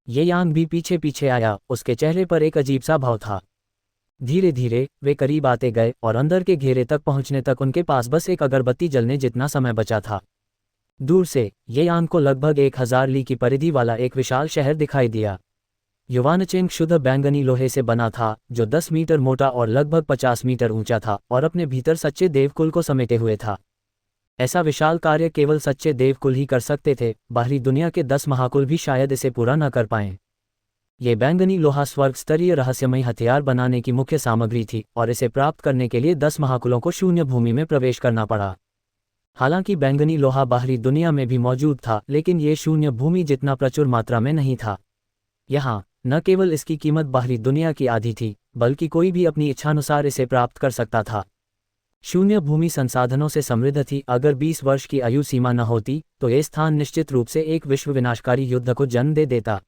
ये यांग भी पीछे पीछे आया, उसके चेहरे पर एक अजीब सा भाव था। धीरे धीरे वे करीब आते गए और अंदर के घेरे तक पहुंचने तक उनके पास बस एक अगरबत्ती जलने जितना समय बचा था। दूर से ये यांग को लगभग 1000 ली की परिधि वाला एक विशाल शहर दिखाई दिया। युवानचेंग शुद्ध बैंगनी लोहे से बना था, जो 10 मीटर मोटा और लगभग 50 मीटर ऊंचा था और अपने भीतर सच्चे देवकुल को समेटे हुए था। ऐसा विशाल कार्य केवल सच्चे देवकुल ही कर सकते थे, बाहरी दुनिया के 10 महाकुल भी शायद इसे पूरा न कर पाएं। ये बैंगनी लोहा स्वर्ग स्तरीय रहस्यमयी हथियार बनाने की मुख्य सामग्री थी और इसे प्राप्त करने के लिए 10 महाकुलों को शून्य भूमि में प्रवेश करना पड़ा। हालांकि बैंगनी लोहा बाहरी दुनिया में भी मौजूद था, लेकिन ये शून्य भूमि जितना प्रचुर मात्रा में नहीं था। यहाँ न केवल इसकी कीमत बाहरी दुनिया की आधी थी, बल्कि कोई भी अपनी इच्छानुसार इसे प्राप्त कर सकता था। शून्य भूमि संसाधनों से समृद्ध थी। अगर 20 वर्ष की आयु सीमा न होती तो ये स्थान निश्चित रूप से एक विश्व विनाशकारी युद्ध को जन्म दे देता।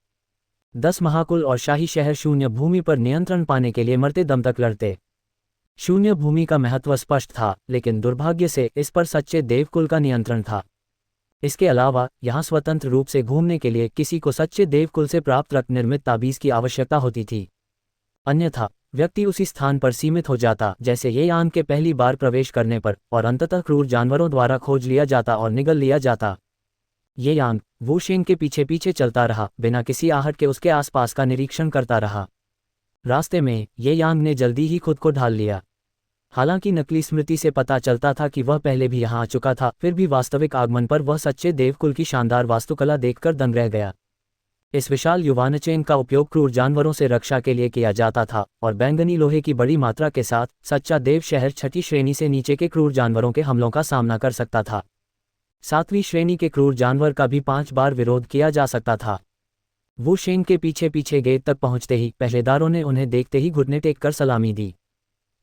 10 महाकुल और शाही शहर शून्य भूमि पर नियंत्रण पाने के लिए मरते दम तक लड़ते। शून्य भूमि का महत्व स्पष्ट था, लेकिन दुर्भाग्य से इस पर सच्चे देवकुल का नियंत्रण था। इसके अलावा यहाँ स्वतंत्र रूप से घूमने के लिए किसी को सच्चे देवकुल से प्राप्त रक्त निर्मित ताबीज की आवश्यकता होती थी। अन्यथा व्यक्ति उसी स्थान पर सीमित हो जाता जैसे ये यान के पहली बार प्रवेश करने पर, और अंततः क्रूर जानवरों द्वारा खोज लिया जाता और निगल लिया जाता। ये यान वू शेंग के पीछे पीछे चलता रहा, बिना किसी आहट के उसके आसपास का निरीक्षण करता रहा। रास्ते में ये यांग ने जल्दी ही खुद को ढाल लिया। हालांकि नकली स्मृति से पता चलता था कि वह पहले भी यहाँ आ चुका था, फिर भी वास्तविक आगमन पर वह सच्चे देवकुल की शानदार वास्तुकला देखकर दंग रह गया। इस विशाल युवानचेन का उपयोग क्रूर जानवरों से रक्षा के लिए किया जाता था, और बैंगनी लोहे की बड़ी मात्रा के साथ सच्चा देव शहर 6ठी श्रेणी से नीचे के क्रूर जानवरों के हमलों का सामना कर सकता था। 7वीं श्रेणी के क्रूर जानवर का भी 5 बार विरोध किया जा सकता था। वू शेंग के पीछे पीछे गेट तक पहुंचते ही पहरेदारों ने उन्हें देखते ही घुटने टेक कर सलामी दी।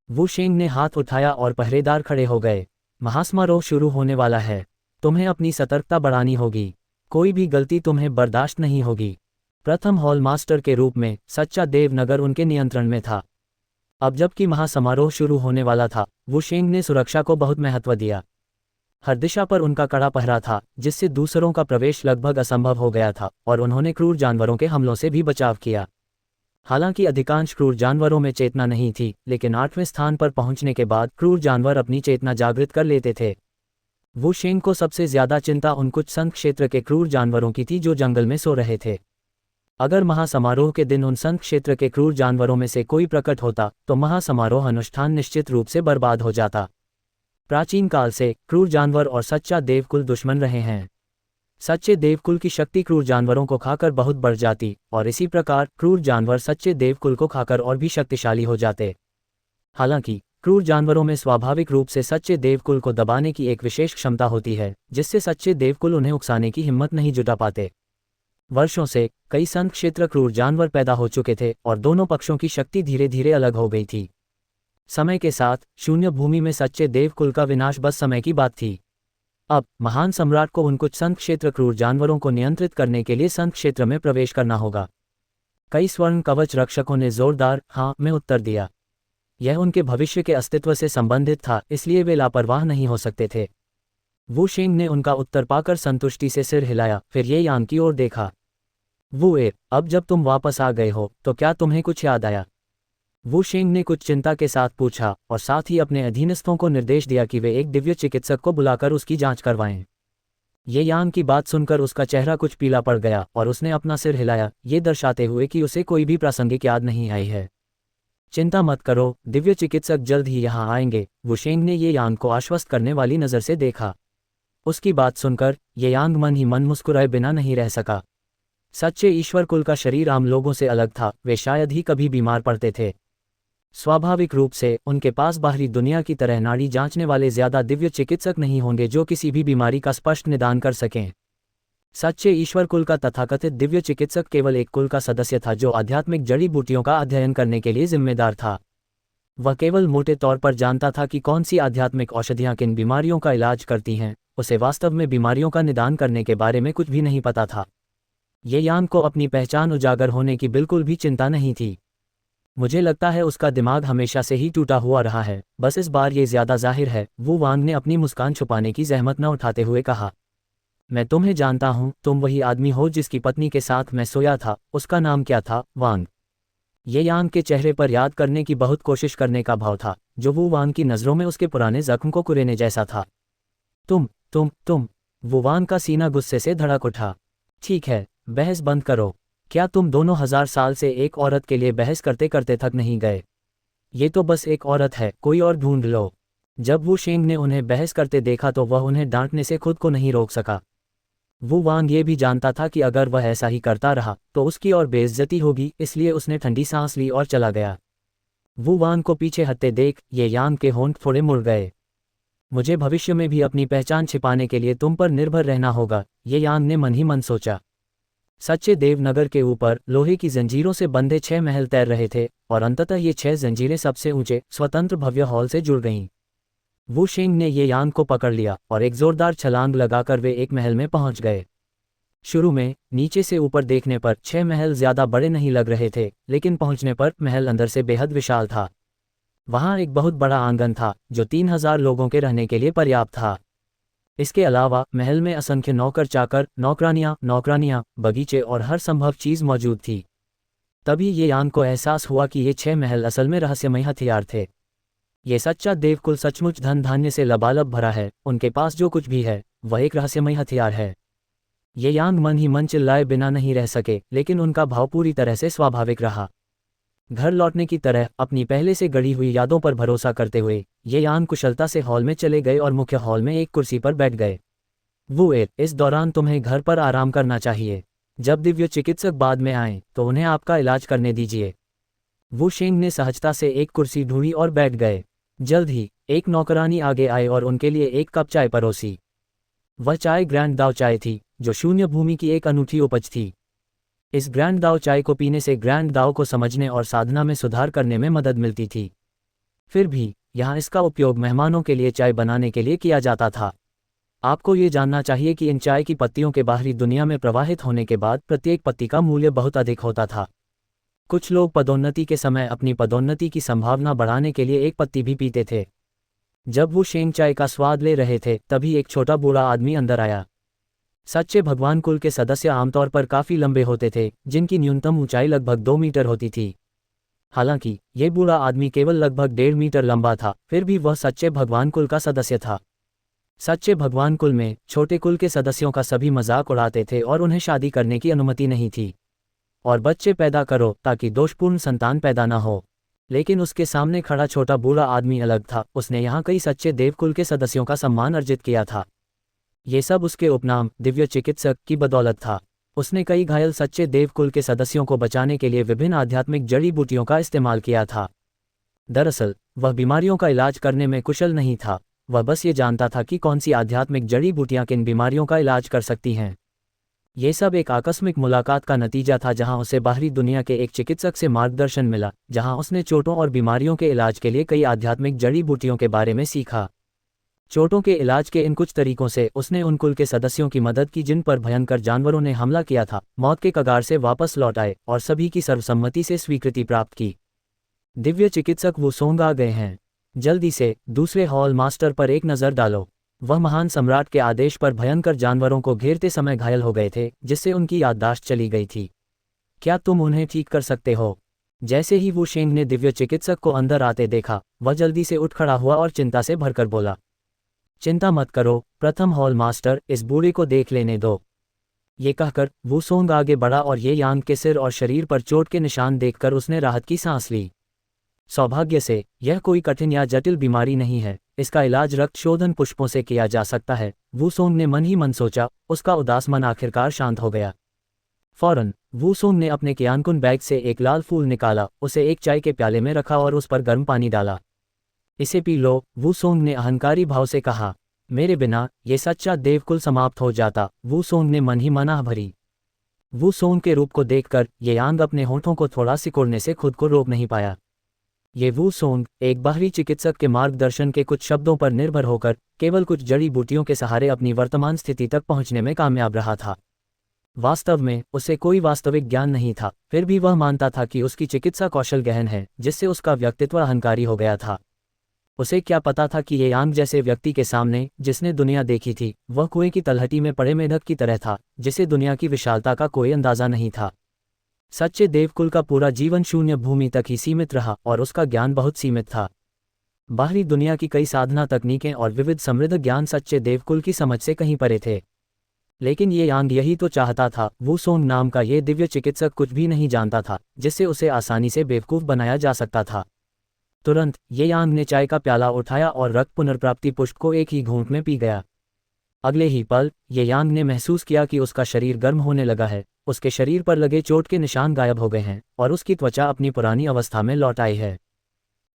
वू शेंग ने हाथ उठाया और पहरेदार खड़े हो गए। महासमारोह शुरू होने वाला है, तुम्हें अपनी सतर्कता बढ़ानी होगी, कोई भी गलती तुम्हें बर्दाश्त नहीं होगी। प्रथम हॉल मास्टर के रूप में सच्चा देवनगर उनके नियंत्रण में था। अब जबकि महासमारोह शुरू होने वाला था, वू शेंग ने सुरक्षा को बहुत महत्व दिया। हर दिशा पर उनका कड़ा पहरा था, जिससे दूसरों का प्रवेश लगभग असंभव हो गया था, और उन्होंने क्रूर जानवरों के हमलों से भी बचाव किया। हालांकि अधिकांश क्रूर जानवरों में चेतना नहीं थी, लेकिन 8वें स्थान पर पहुंचने के बाद क्रूर जानवर अपनी चेतना जागृत कर लेते थे। वू शेंग को सबसे ज्यादा चिंता उन कुछ संघ क्षेत्र के क्रूर जानवरों की थी जो जंगल में सो रहे थे। अगर महासमारोह के दिन उन संघ क्षेत्र के क्रूर जानवरों में से कोई प्रकट होता तो महासमारोह अनुष्ठान निश्चित रूप से बर्बाद हो जाता। प्राचीन काल से क्रूर जानवर और सच्चा देवकुल दुश्मन रहे हैं। सच्चे देवकुल की शक्ति क्रूर जानवरों को खाकर बहुत बढ़ जाती, और इसी प्रकार क्रूर जानवर सच्चे देवकुल को खाकर और भी शक्तिशाली हो जाते। हालांकि क्रूर जानवरों में स्वाभाविक रूप से सच्चे देवकुल को दबाने की एक विशेष क्षमता होती है, जिससे सच्चे देवकुल उन्हें उकसाने की हिम्मत नहीं जुटा पाते। वर्षों से कई संघ क्षेत्र क्रूर जानवर पैदा हो चुके थे, और दोनों पक्षों की शक्ति धीरे धीरे अलग हो गई थी। समय के साथ शून्य भूमि में सच्चे देवकुल का विनाश बस समय की बात थी। अब महान सम्राट को उन कुछ संघ क्षेत्र क्रूर जानवरों को नियंत्रित करने के लिए संघ क्षेत्र में प्रवेश करना होगा। कई स्वर्ण कवच रक्षकों ने जोरदार हाँ में उत्तर दिया। यह उनके भविष्य के अस्तित्व से संबंधित था, इसलिए वे लापरवाह नहीं हो सकते थे। वू शेंग ने उनका उत्तर पाकर संतुष्टि से सिर हिलाया, फिर ये यांग की ओर देखा। वुएर, अब जब तुम वापस आ गए हो तो क्या तुम्हें कुछ याद आया? वू शेंग ने कुछ चिंता के साथ पूछा, और साथ ही अपने अधीनस्थों को निर्देश दिया कि वे एक दिव्य चिकित्सक को बुलाकर उसकी जांच करवाएं। ये यांग की बात सुनकर उसका चेहरा कुछ पीला पड़ गया और उसने अपना सिर हिलाया, ये दर्शाते हुए कि उसे कोई भी प्रासंगिक याद नहीं आई है। चिंता मत करो, दिव्य चिकित्सक जल्द ही यहाँ आएंगे। वू शेंग ने ये यांग को आश्वस्त करने वाली नज़र से देखा। उसकी बात सुनकर ये यांग मन ही मन मुस्कुराए बिना नहीं रह सका। सच्चे ईश्वर कुल का शरीर आम लोगों से अलग था, वे शायद ही कभी बीमार पड़ते थे। स्वाभाविक रूप से उनके पास बाहरी दुनिया की तरह नाड़ी जांचने वाले ज्यादा दिव्य चिकित्सक नहीं होंगे जो किसी भी बीमारी का स्पष्ट निदान कर सकें। सच्चे ईश्वर कुल का तथाकथित दिव्य चिकित्सक केवल एक कुल का सदस्य था जो आध्यात्मिक जड़ी बूटियों का अध्ययन करने के लिए जिम्मेदार था। वह केवल मोटे तौर पर जानता था कि कौन सी आध्यात्मिक औषधियां किन बीमारियों का इलाज करती हैं, उसे वास्तव में बीमारियों का निदान करने के बारे में कुछ भी नहीं पता था। ये यांग को अपनी पहचान उजागर होने की बिल्कुल भी चिंता नहीं थी। मुझे लगता है उसका दिमाग हमेशा से ही टूटा हुआ रहा है, बस इस बार ये ज्यादा जाहिर है, वू वांग ने अपनी मुस्कान छुपाने की जहमत न उठाते हुए कहा। मैं तुम्हें जानता हूं, तुम वही आदमी हो जिसकी पत्नी के साथ मैं सोया था। उसका नाम क्या था? वांग। ये यांग के चेहरे पर याद करने की बहुत कोशिश करने का भाव था, जो वू वांग की नज़रों में उसके पुराने जख्म को कुरेने जैसा था। तुम वू वांग का सीना गुस्से से धड़क उठा। ठीक है, बहस बंद करो। क्या तुम दोनों 1000 साल से एक औरत के लिए बहस करते करते थक नहीं गए? ये तो बस एक औरत है, कोई और ढूंढ लो। जब वू शेंग ने उन्हें बहस करते देखा तो वह उन्हें डांटने से खुद को नहीं रोक सका। वू वांग ये भी जानता था कि अगर वह ऐसा ही करता रहा तो उसकी और बेइज्जती होगी, इसलिए उसने ठंडी सांस ली और चला गया। वू वांग को पीछे हटते देख ये यांग के होंठ थोड़े मुड़ गए। मुझे भविष्य में भी अपनी पहचान छिपाने के लिए तुम पर निर्भर रहना होगा, ये यांग ने मन ही मन सोचा। सच्चे देवनगर के ऊपर लोहे की जंजीरों से बंधे 6 महल तैर रहे थे और अंततः ये 6 जंजीरें सबसे ऊंचे स्वतंत्र भव्य हॉल से जुड़ गईं। वू शेंग ने ये यांग को पकड़ लिया और एक जोरदार छलांग लगाकर वे एक महल में पहुंच गए। शुरू में नीचे से ऊपर देखने पर 6 महल ज्यादा बड़े नहीं लग रहे थे, लेकिन पहुंचने पर महल अंदर से बेहद विशाल था। वहां एक बहुत बड़ा आंगन था जो 3000 लोगों के रहने के लिए पर्याप्त था। इसके अलावा महल में असंख्य नौकर चाकर, नौकरानियां, बगीचे और हर संभव चीज मौजूद थी। तभी ये यांग को एहसास हुआ कि ये 6 महल असल में रहस्यमय हथियार थे। ये सच्चा देवकुल सचमुच धन धान्य से लबालब भरा है, उनके पास जो कुछ भी है वह एक रहस्यमय हथियार है। ये यांग मन ही मन चिल्लाए बिना नहीं रह सके, लेकिन उनका भाव पूरी तरह से स्वाभाविक रहा। घर लौटने की तरह अपनी पहले से गढ़ी हुई यादों पर भरोसा करते हुए ये यांग कुशलता से हॉल में चले गए और मुख्य हॉल में एक कुर्सी पर बैठ गए। इस दौरान तुम्हें घर पर आराम करना चाहिए। जब दिव्य चिकित्सक बाद में आए तो उन्हें आपका इलाज करने दीजिए। वू शेंग ने सहजता से एक कुर्सी ढूंढी और बैठ गए। जल्द ही एक नौकरानी आगे आए और उनके लिए एक कप चाय परोसी। वह चाय ग्रैंड दाव चाय थी, जो शून्य भूमि की एक अनूठी उपज थी। इस ग्रैंड दाव चाय को पीने से ग्रैंड दाव को समझने और साधना में सुधार करने में मदद मिलती थी। फिर भी यहाँ इसका उपयोग मेहमानों के लिए चाय बनाने के लिए किया जाता था। आपको ये जानना चाहिए कि इन चाय की पत्तियों के बाहरी दुनिया में प्रवाहित होने के बाद प्रत्येक पत्ती का मूल्य बहुत अधिक होता था। कुछ लोग पदोन्नति के समय अपनी पदोन्नति की संभावना बढ़ाने के लिए एक पत्ती भी पीते थे। जब वो शेंग चाय का स्वाद ले रहे थे तभी एक छोटा बूढ़ा आदमी अंदर आया। सच्चे भगवान कुल के सदस्य आमतौर पर काफी लंबे होते थे, जिनकी न्यूनतम ऊंचाई लगभग 2 मीटर होती थी। हालांकि ये बूढ़ा आदमी केवल लगभग 1.5 मीटर लंबा था, फिर भी वह सच्चे भगवान कुल का सदस्य था। सच्चे भगवान कुल में छोटे कुल के सदस्यों का सभी मजाक उड़ाते थे और उन्हें शादी करने की अनुमति नहीं थी। और बच्चे पैदा करो ताकि दोषपूर्ण संतान पैदा न हो। लेकिन उसके सामने खड़ा छोटा बूढ़ा आदमी अलग था। उसने यहाँ कई सच्चे देवकुल के सदस्यों का सम्मान अर्जित किया था। ये सब उसके उपनाम दिव्य चिकित्सक की बदौलत था। उसने कई घायल सच्चे देवकुल के सदस्यों को बचाने के लिए विभिन्न आध्यात्मिक जड़ी बूटियों का इस्तेमाल किया था। दरअसल वह बीमारियों का इलाज करने में कुशल नहीं था, वह बस ये जानता था कि कौन सी आध्यात्मिक जड़ी बूटियां किन बीमारियों का इलाज कर सकती हैं। ये सब एक आकस्मिक मुलाकात का नतीजा था जहां उसे बाहरी दुनिया के एक चिकित्सक से मार्गदर्शन मिला, जहां उसने चोटों और बीमारियों के इलाज के लिए कई आध्यात्मिक जड़ी बूटियों के बारे में सीखा। चोटों के इलाज के इन कुछ तरीकों से उसने उन कुल के सदस्यों की मदद की जिन पर भयंकर जानवरों ने हमला किया था, मौत के कगार से वापस लौट आए और सभी की सर्वसम्मति से स्वीकृति प्राप्त की। दिव्य चिकित्सक वो सोंग आ गए हैं। जल्दी से दूसरे हॉल मास्टर पर एक नज़र डालो। वह महान सम्राट के आदेश पर भयंकर जानवरों को घेरते समय घायल हो गए थे, जिससे उनकी याददाश्त चली गई थी। क्या तुम उन्हें ठीक कर सकते हो? जैसे ही वू शेंग ने दिव्य चिकित्सक को अंदर आते देखा, वह जल्दी से उठ खड़ा हुआ और चिंता से भरकर बोला, चिंता मत करो प्रथम हॉल मास्टर, इस बूढ़े को देख लेने दो। ये कहकर वू सोंग आगे बढ़ा और ये यांग के सिर और शरीर पर चोट के निशान देखकर उसने राहत की सांस ली। सौभाग्य से यह कोई कठिन या जटिल बीमारी नहीं है, इसका इलाज रक्त शोधन पुष्पों से किया जा सकता है। वूसोंग ने मन ही मन सोचा। उसका उदास मन आखिरकार शांत हो गया। फौरन वूसोंग ने अपने क्यानकुन बैग से एक लाल फूल निकाला, उसे एक चाय के प्याले में रखा और उस पर गर्म पानी डाला। इसे पी लो, वूसोंग ने अहंकारी भाव से कहा। मेरे बिना ये सच्चा देवकुल समाप्त हो जाता, वूसोंग ने मन ही मन आह भरी। वूसोंग के रूप को देखकर ये यांग अपने होठों को थोड़ा सिकोड़ने से खुद को रोक नहीं पाया। ये वूसोंग एक बाहरी चिकित्सक के मार्गदर्शन के कुछ शब्दों पर निर्भर होकर केवल कुछ जड़ी बूटियों के सहारे अपनी वर्तमान स्थिति तक पहुंचने में कामयाब रहा था। वास्तव में उसे कोई वास्तविक ज्ञान नहीं था, फिर भी वह मानता था कि उसकी चिकित्सा कौशल गहन है, जिससे उसका व्यक्तित्व अहंकारी हो गया था। उसे क्या पता था कि ये यांग जैसे व्यक्ति के सामने, जिसने दुनिया देखी थी, वह कुएं की तलहटी में पड़े मेढक की तरह था, जिसे दुनिया की विशालता का कोई अंदाजा नहीं था। सच्चे देवकुल का पूरा जीवन शून्य भूमि तक ही सीमित रहा और उसका ज्ञान बहुत सीमित था। बाहरी दुनिया की कई साधना तकनीकें और विविध समृद्ध ज्ञान सच्चे देवकुल की समझ से कहीं परे थे। लेकिन ये यांग यही तो चाहता था। वूसोंग नाम का ये दिव्य चिकित्सक कुछ भी नहीं जानता था जिससे उसे आसानी से बेवकूफ़ बनाया जा सकता था। तुरंत ये यांग ने चाय का प्याला उठाया और रक्त पुनर्प्राप्ति पुष्प को एक ही घूंट में पी गया। अगले ही पल ये यांग ने महसूस किया कि उसका शरीर गर्म होने लगा है, उसके शरीर पर लगे चोट के निशान गायब हो गए हैं और उसकी त्वचा अपनी पुरानी अवस्था में लौट आई है।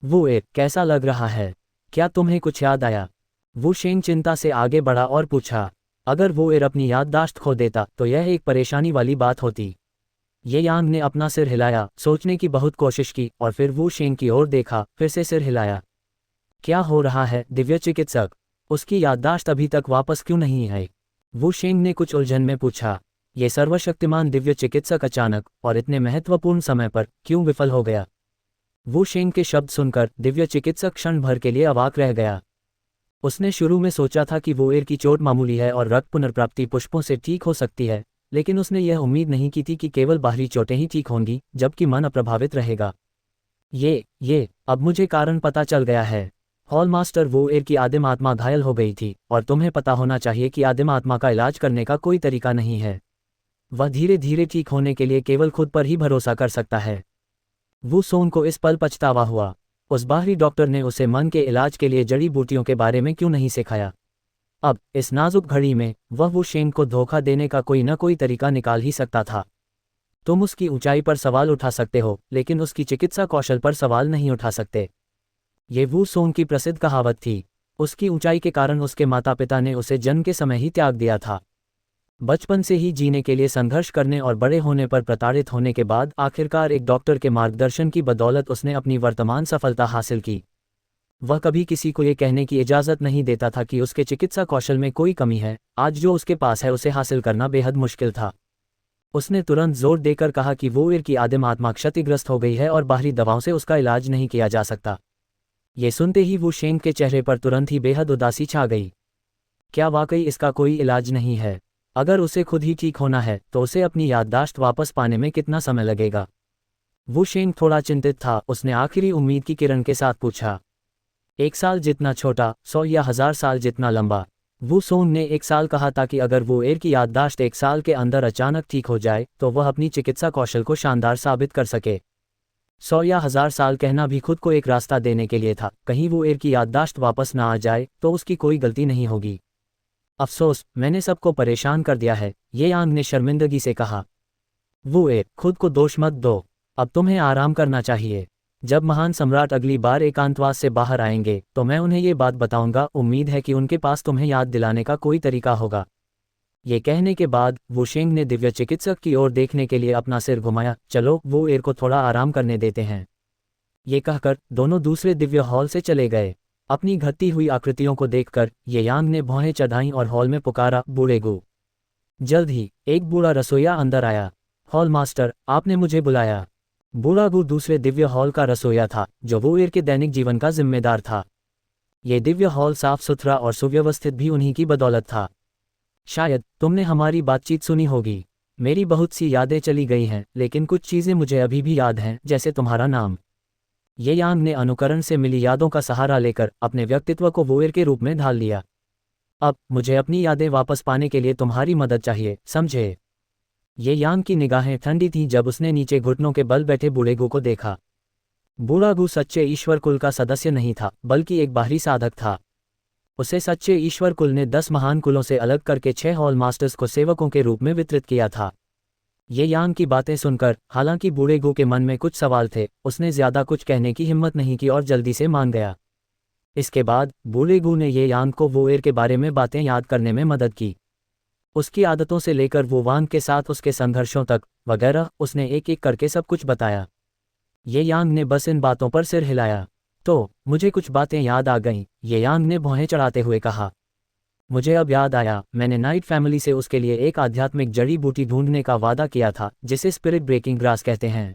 वो एक कैसा लग रहा है? क्या तुम्हें कुछ याद आया? वूशेंग चिंता से आगे बढ़ा और पूछा। अगर वो अपनी याददाश्त खो देता तो यह एक परेशानी वाली बात होती। ये यांग ने अपना सिर हिलाया, सोचने की बहुत कोशिश की और फिर वूशेंग की ओर देखा, फिर से सिर हिलाया। क्या हो रहा है दिव्य चिकित्सक? उसकी याददाश्त अभी तक वापस क्यों नहीं आई? वूशेंग ने कुछ उलझन में पूछा। ये सर्वशक्तिमान दिव्य चिकित्सक अचानक और इतने महत्वपूर्ण समय पर क्यों विफल हो गया? वूशेंग के शब्द सुनकर दिव्य चिकित्सक क्षण भर के लिए अवाक रह गया। उसने शुरू में सोचा था कि वो की चोट मामूली है और रक्त पुनर्प्राप्ति पुष्पों से ठीक हो सकती है, लेकिन उसने यह उम्मीद नहीं की थी कि केवल बाहरी चोटें ही ठीक होंगी जबकि मन अप्रभावित रहेगा। अब मुझे कारण पता चल गया है। हॉल मास्टर वोएर की आदिम आत्मा घायल हो गई थी और तुम्हें पता होना चाहिए कि आदिम आत्मा का इलाज करने का कोई तरीका नहीं है। वह धीरे धीरे ठीक होने के लिए केवल खुद पर ही भरोसा कर सकता है। वूसोंग को इस पल पछतावा हुआ। उस बाहरी डॉक्टर ने उसे मन के इलाज के लिए जड़ी बूटियों के बारे में क्यों नहीं सिखाया? अब इस नाजुक घड़ी में वह वूशेंग को धोखा देने का कोई न कोई तरीका निकाल ही सकता था। तुम उसकी ऊंचाई पर सवाल उठा सकते हो, लेकिन उसकी चिकित्सा कौशल पर सवाल नहीं उठा सकते। ये वूसोंग की प्रसिद्ध कहावत थी। उसकी ऊंचाई के कारण उसके माता पिता ने उसे जन्म के समय ही त्याग दिया था। बचपन से ही जीने के लिए संघर्ष करने और बड़े होने पर प्रताड़ित होने के बाद आखिरकार एक डॉक्टर के मार्गदर्शन की बदौलत उसने अपनी वर्तमान सफलता हासिल की। वह कभी किसी को ये कहने की इजाज़त नहीं देता था कि उसके चिकित्सा कौशल में कोई कमी है। आज जो उसके पास है उसे हासिल करना बेहद मुश्किल था। उसने तुरंत जोर देकर कहा कि वोएर की आदिम आत्मा क्षतिग्रस्त हो गई है और बाहरी दवाओं से उसका इलाज नहीं किया जा सकता। ये सुनते ही वूशेंग के चेहरे पर तुरंत ही बेहद उदासी छा गई। क्या वाकई इसका कोई इलाज नहीं है? अगर उसे खुद ही ठीक होना है तो उसे अपनी याददाश्त वापस पाने में कितना समय लगेगा? वूशेंग थोड़ा चिंतित था। उसने आखिरी उम्मीद की किरण के साथ पूछा। 1 साल जितना छोटा, 100 या 1000 साल जितना लंबा? वूसोंग ने 1 साल कहा था कि अगर वोएर की याददाश्त 1 साल के अंदर अचानक ठीक हो जाए तो वह अपनी चिकित्सा कौशल को शानदार साबित कर सके। 100 या 1000 साल कहना भी खुद को एक रास्ता देने के लिए था। कहीं वोएर की याददाश्त वापस ना आ जाए तो उसकी कोई गलती नहीं होगी। अफसोस, मैंने सबको परेशान कर दिया है, ये यांग ने शर्मिंदगी से कहा। वोएर, खुद को दोष मत दो। अब तुम्हें आराम करना चाहिए। जब महान सम्राट अगली बार एकांतवास से बाहर आएंगे तो मैं उन्हें ये बात बताऊंगा। उम्मीद है कि उनके पास तुम्हें याद दिलाने का कोई तरीका होगा। ये कहने के बाद वूशेंग ने दिव्य चिकित्सक की ओर देखने के लिए अपना सिर घुमाया। चलो, वोएर को थोड़ा आराम करने देते हैं। ये कहकर दोनों दूसरे दिव्य हॉल से चले गए। अपनी घटती हुई आकृतियों को देखकर ये यांग ने भौहें चढ़ाईं और हॉल में पुकारा, बूढ़ेगू। जल्द ही एक बूढ़ा रसोइया अंदर आया। हॉल मास्टर, आपने मुझे बुलाया। बूढ़ागू दूसरे दिव्य हॉल का रसोइया था जो वोएर के दैनिक जीवन का जिम्मेदार था। ये दिव्य हॉल साफ सुथरा और सुव्यवस्थित भी उन्हीं की बदौलत था। शायद तुमने हमारी बातचीत सुनी होगी। मेरी बहुत सी यादें चली गई हैं, लेकिन कुछ चीज़ें मुझे अभी भी याद हैं, जैसे तुम्हारा नाम। ये यांग ने अनुकरण से मिली यादों का सहारा लेकर अपने व्यक्तित्व को वोएर के रूप में ढाल लिया। अब मुझे अपनी यादें वापस पाने के लिए तुम्हारी मदद चाहिए, समझे? ये यांग की निगाहें ठंडी थीं जब उसने नीचे घुटनों के बल बैठे बूढ़ेगू को देखा। बूढ़ागू सच्चे ईश्वर कुल का सदस्य नहीं था, बल्कि एक बाहरी साधक था। उसे सच्चे ईश्वर कुल ने 10 महान कुलों से अलग करके 6 हॉल मास्टर्स को सेवकों के रूप में वितरित किया था। ये यांग की बातें सुनकर, हालांकि बूढ़े गू के मन में कुछ सवाल थे, उसने ज्यादा कुछ कहने की हिम्मत नहीं की और जल्दी से मान गया। इसके बाद बूढ़े गू ने ये यांग को वोएर के बारे में बातें याद करने में मदद की। उसकी आदतों से लेकर वो वांग के साथ उसके संघर्षों तक वगैरह उसने एक एक करके सब कुछ बताया। ये यांग ने बस इन बातों पर सिर हिलाया। तो मुझे कुछ बातें याद आ गईं, ये यांग ने भौहें चढ़ाते हुए कहा। मुझे अब याद आया, मैंने नाइट फैमिली से उसके लिए एक आध्यात्मिक जड़ी बूटी ढूंढने का वादा किया था जिसे स्पिरिट ब्रेकिंग ग्रास कहते हैं।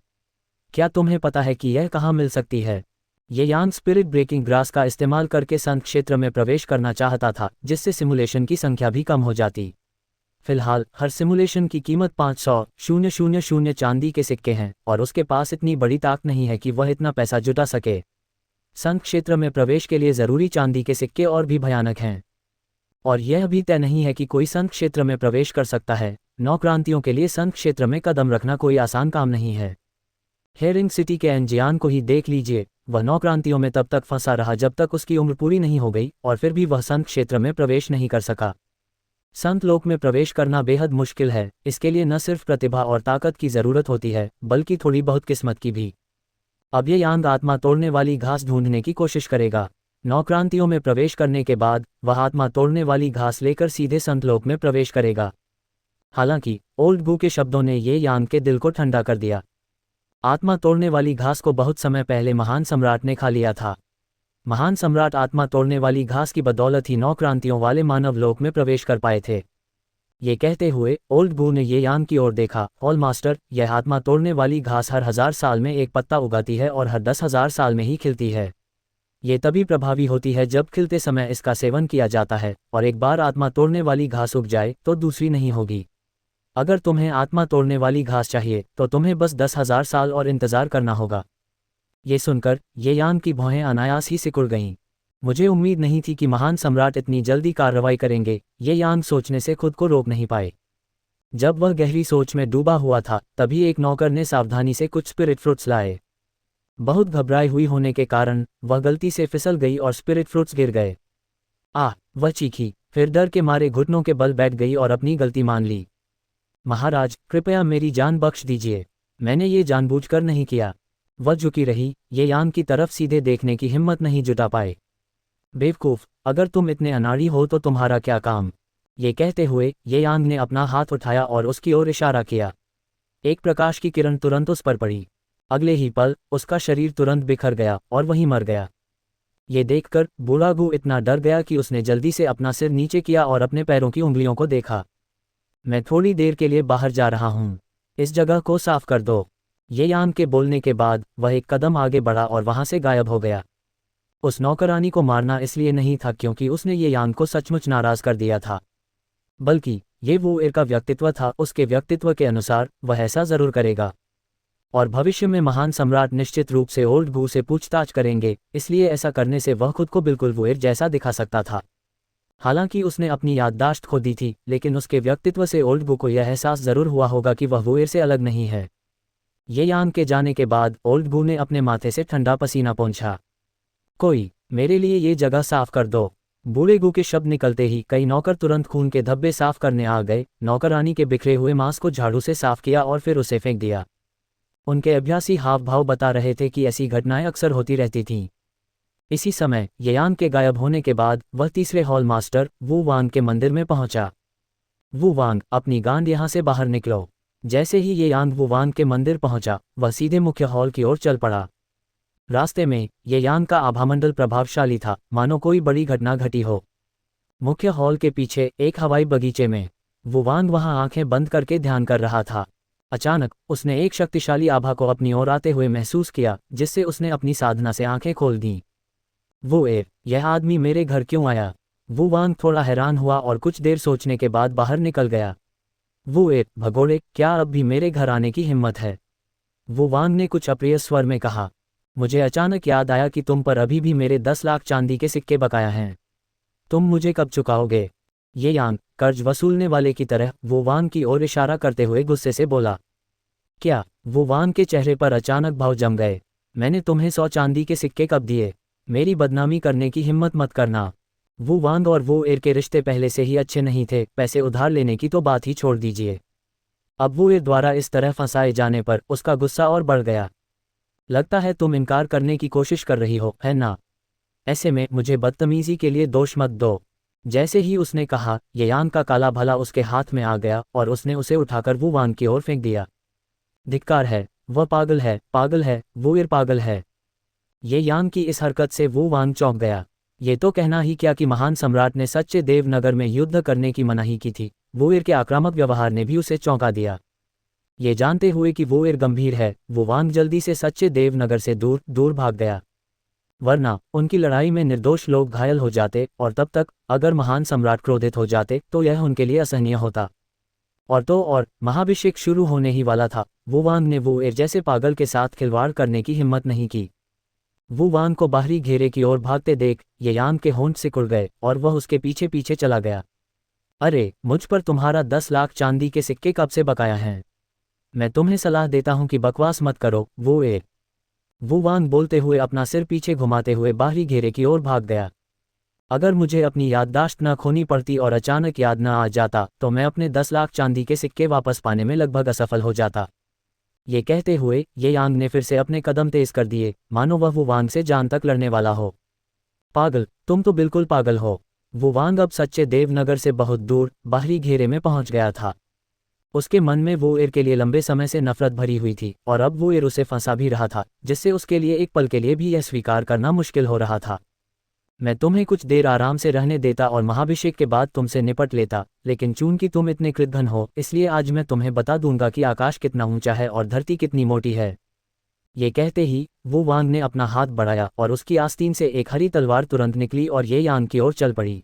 क्या तुम्हें पता है कि यह कहाँ मिल सकती है? ये यांग स्पिरिट ब्रेकिंग ग्रास का इस्तेमाल करके संत क्षेत्र में प्रवेश करना चाहता था, जिससे सिमुलेशन की संख्या भी कम हो जाती। फिलहाल हर सिमुलेशन की कीमत 500,000 चांदी के सिक्के हैं और उसके पास इतनी बड़ी ताकत नहीं है कि वह इतना पैसा जुटा सके। संत क्षेत्र में प्रवेश के लिए जरूरी चांदी के सिक्के और भी भयानक हैं। और यह भी तय नहीं है कि कोई संत क्षेत्र में प्रवेश कर सकता है। नौक्रांतियों के लिए संत क्षेत्र में कदम रखना कोई आसान काम नहीं है। हेरिंग सिटी के एनजियान को ही देख लीजिए, वह नौक्रांतियों में तब तक फंसा रहा जब तक उसकी उम्र पूरी नहीं हो गई और फिर भी वह संत क्षेत्र में प्रवेश नहीं कर सका। संत लोक में प्रवेश करना बेहद मुश्किल है। इसके लिए न सिर्फ प्रतिभा और ताकत की जरूरत होती है, बल्कि थोड़ी बहुत किस्मत की भी। अब ये यांग आत्मा तोड़ने वाली घास ढूंढने की कोशिश करेगा। नौक्रांतियों में प्रवेश करने के बाद वह आत्मा तोड़ने वाली घास लेकर सीधे संतलोक में प्रवेश करेगा। हालांकि ओल्ड बू के शब्दों ने ये यांग के दिल को ठंडा कर दिया। आत्मा तोड़ने वाली घास को बहुत समय पहले महान सम्राट ने खा लिया था। महान सम्राट आत्मा तोड़ने वाली घास की बदौलत ही नौक्रांतियों वाले मानव लोक में प्रवेश कर पाए थे। ये कहते हुए ओल्ड बू ने ये यांग की ओर देखा। हॉल मास्टर, यह आत्मा तोड़ने वाली घास हर 1000 साल में एक पत्ता उगाती है और हर 10,000 साल में ही खिलती है। ये तभी प्रभावी होती है जब खिलते समय इसका सेवन किया जाता है, और एक बार आत्मा तोड़ने वाली घास उग जाए तो दूसरी नहीं होगी। अगर तुम्हें आत्मा तोड़ने वाली घास चाहिए तो तुम्हें बस 10,000 साल और इंतजार करना होगा। ये सुनकर ये यांग की भौहें अनायास ही सिकुड़ गईं। मुझे उम्मीद नहीं थी कि महान सम्राट इतनी जल्दी कार्रवाई करेंगे, ये यांग सोचने से खुद को रोक नहीं पाए। जब वह गहरी सोच में डूबा हुआ था, तभी एक नौकर ने सावधानी से कुछ स्पिरिट फ्रूट्स लाए। बहुत घबराई हुई होने के कारण वह गलती से फिसल गई और स्पिरिट फ्रूट्स गिर गए। वह चीखी, फिर डर के मारे घुटनों के बल बैठ गई और अपनी गलती मान ली। महाराज, कृपया मेरी जान बख्श दीजिए, मैंने ये जानबूझकर नहीं किया। वह झुकी रही, ये यांग की तरफ सीधे देखने की हिम्मत नहीं जुटा पाए। बेवकूफ, अगर तुम इतने अनाड़ी हो तो तुम्हारा क्या काम? ये कहते हुए ये यांग ने अपना हाथ उठाया और उसकी ओर इशारा किया। एक प्रकाश की किरण तुरंत उस पर पड़ी। अगले ही पल उसका शरीर तुरंत बिखर गया और वहीं मर गया। ये देखकर बूढ़ा गू इतना डर गया कि उसने जल्दी से अपना सिर नीचे किया और अपने पैरों की उंगलियों को देखा। मैं थोड़ी देर के लिए बाहर जा रहा हूँ, इस जगह को साफ कर दो। ये यांग के बोलने के बाद वह एक कदम आगे बढ़ा और वहां से गायब हो गया। उस नौकरानी को मारना इसलिए नहीं था क्योंकि उसने ये यांग को सचमुच नाराज कर दिया था, बल्कि ये वो एर का व्यक्तित्व था। उसके व्यक्तित्व के अनुसार वह ऐसा जरूर करेगा, और भविष्य में महान सम्राट निश्चित रूप से ओल्ड बू से पूछताछ करेंगे, इसलिए ऐसा करने से वह खुद को बिल्कुल वो एर जैसा दिखा सकता था। हालांकि उसने अपनी याददाश्त खो दी थी, लेकिन उसके व्यक्तित्व से ओल्ड बू को यह एहसास जरूर हुआ होगा कि वह वो एर से अलग नहीं है। ये यांग के जाने के बाद ओल्ड बू ने अपने माथे से ठंडा पसीना पोंछा। कोई मेरे लिए ये जगह साफ कर दो। बूढ़े गू के शब्द निकलते ही कई नौकर तुरंत खून के धब्बे साफ करने आ गए। नौकरानी के बिखरे हुए मांस को झाड़ू से साफ किया और फिर उसे फेंक दिया। उनके अभ्यासी हाव भाव बता रहे थे कि ऐसी घटनाएं अक्सर होती रहती थीं। इसी समय ये यांग के गायब होने के बाद वह तीसरे हॉल मास्टर वू वांग के मंदिर में पहुंचा। वू वांग, अपनी गांड यहां से बाहर निकलो। जैसे ही ये यांग वू वांग के मंदिर पहुंचा, वह सीधे मुख्य हॉल की ओर चल पड़ा। रास्ते में ये यांग का आभामंडल प्रभावशाली था, मानो कोई बड़ी घटना घटी हो। मुख्य हॉल के पीछे एक हवाई बगीचे में वू वांग वहां आंखें बंद करके ध्यान कर रहा था। अचानक उसने एक शक्तिशाली आभा को अपनी ओर आते हुए महसूस किया, जिससे उसने अपनी साधना से आंखें खोल दीं। वो एर, यह आदमी मेरे घर क्यों आया? वू वांग थोड़ा हैरान हुआ और कुछ देर सोचने के बाद बाहर निकल गया। वो एर, भगोड़े, क्या अब भी मेरे घर आने की हिम्मत है? वू वांग ने कुछ अप्रिय स्वर में कहा। मुझे अचानक याद आया कि तुम पर अभी भी मेरे 10 लाख चांदी के सिक्के बकाया हैं। तुम मुझे कब चुकाओगे? ये यांग कर्ज वसूलने वाले की तरह वो वांग की ओर इशारा करते हुए गुस्से से बोला। क्या? वो वांग के चेहरे पर अचानक भाव जम गए। मैंने तुम्हें 100 चांदी के सिक्के कब दिए? मेरी बदनामी करने की हिम्मत मत करना। वू वांग और वू एर के रिश्ते पहले से ही अच्छे नहीं थे, पैसे उधार लेने की तो बात ही छोड़ दीजिए। अब वू एर द्वारा इस तरह फंसाए जाने पर उसका गुस्सा और बढ़ गया। लगता है तुम इनकार करने की कोशिश कर रही हो, है ना? ऐसे में मुझे बदतमीजी के लिए दोष मत दो। जैसे ही उसने कहा, ये यान का काला भला उसके हाथ में आ गया और उसने उसे उठाकर वू वांग की ओर फेंक दिया। धिक्कार है, वह पागल है, पागल है, वू एर पागल है। ये यान की इस हरकत से वू वांग चौंक गया। ये तो कहना ही क्या कि महान सम्राट ने सच्चे देवनगर में युद्ध करने की मनाही की थी। वू एर के आक्रामक व्यवहार ने भी उसे चौंका दिया। ये जानते हुए कि वू एर गंभीर है, वू वांग जल्दी से सच्चे देवनगर से दूर दूर भाग गया। वरना उनकी लड़ाई में निर्दोष लोग घायल हो जाते और तब तक अगर महान सम्राट क्रोधित हो जाते तो यह उनके लिए असहनीय होता। और महाभिषेक शुरू होने ही वाला था। वू वांग ने वू एर जैसे पागल के साथ खिलवाड़ करने की हिम्मत नहीं की। वू वांग को बाहरी घेरे की ओर भागते देख ये यान के होंठ सिकुड़ गए और वह उसके पीछे पीछे चला गया। अरे, मुझ पर तुम्हारा 10 लाख चांदी के सिक्के कब से बकाया हैं? मैं तुम्हें सलाह देता हूं कि बकवास मत करो, वू एर। वू वांग बोलते हुए अपना सिर पीछे घुमाते हुए बाहरी घेरे की ओर भाग गया। अगर मुझे अपनी याददाश्त न खोनी पड़ती और अचानक याद न आ जाता तो मैं अपने 10 लाख चांदी के सिक्के वापस पाने में लगभग असफल हो जाता। ये कहते हुए ये यांग ने फिर से अपने कदम तेज कर दिए, मानो वह वू वांग से जान तक लड़ने वाला हो। पागल, तुम तो बिल्कुल पागल हो। वू वांग अब सच्चे देवनगर से बहुत दूर बाहरी घेरे में पहुंच गया था। उसके मन में वू एर के लिए लंबे समय से नफरत भरी हुई थी और अब वू एर उसे फंसा भी रहा था, जिससे उसके लिए एक पल के लिए भी यह स्वीकार करना मुश्किल हो रहा था। मैं तुम्हें कुछ देर आराम से रहने देता और महाभिषेक के बाद तुमसे निपट लेता, लेकिन चूंकि तुम इतने कृतघ्न हो इसलिए आज मैं तुम्हें बता दूंगा कि आकाश कितना ऊंचा है और धरती कितनी मोटी है। ये कहते ही वू वांग ने अपना हाथ बढ़ाया और उसकी आस्तीन से एक हरी तलवार तुरंत निकली और ये यांग की ओर चल पड़ी।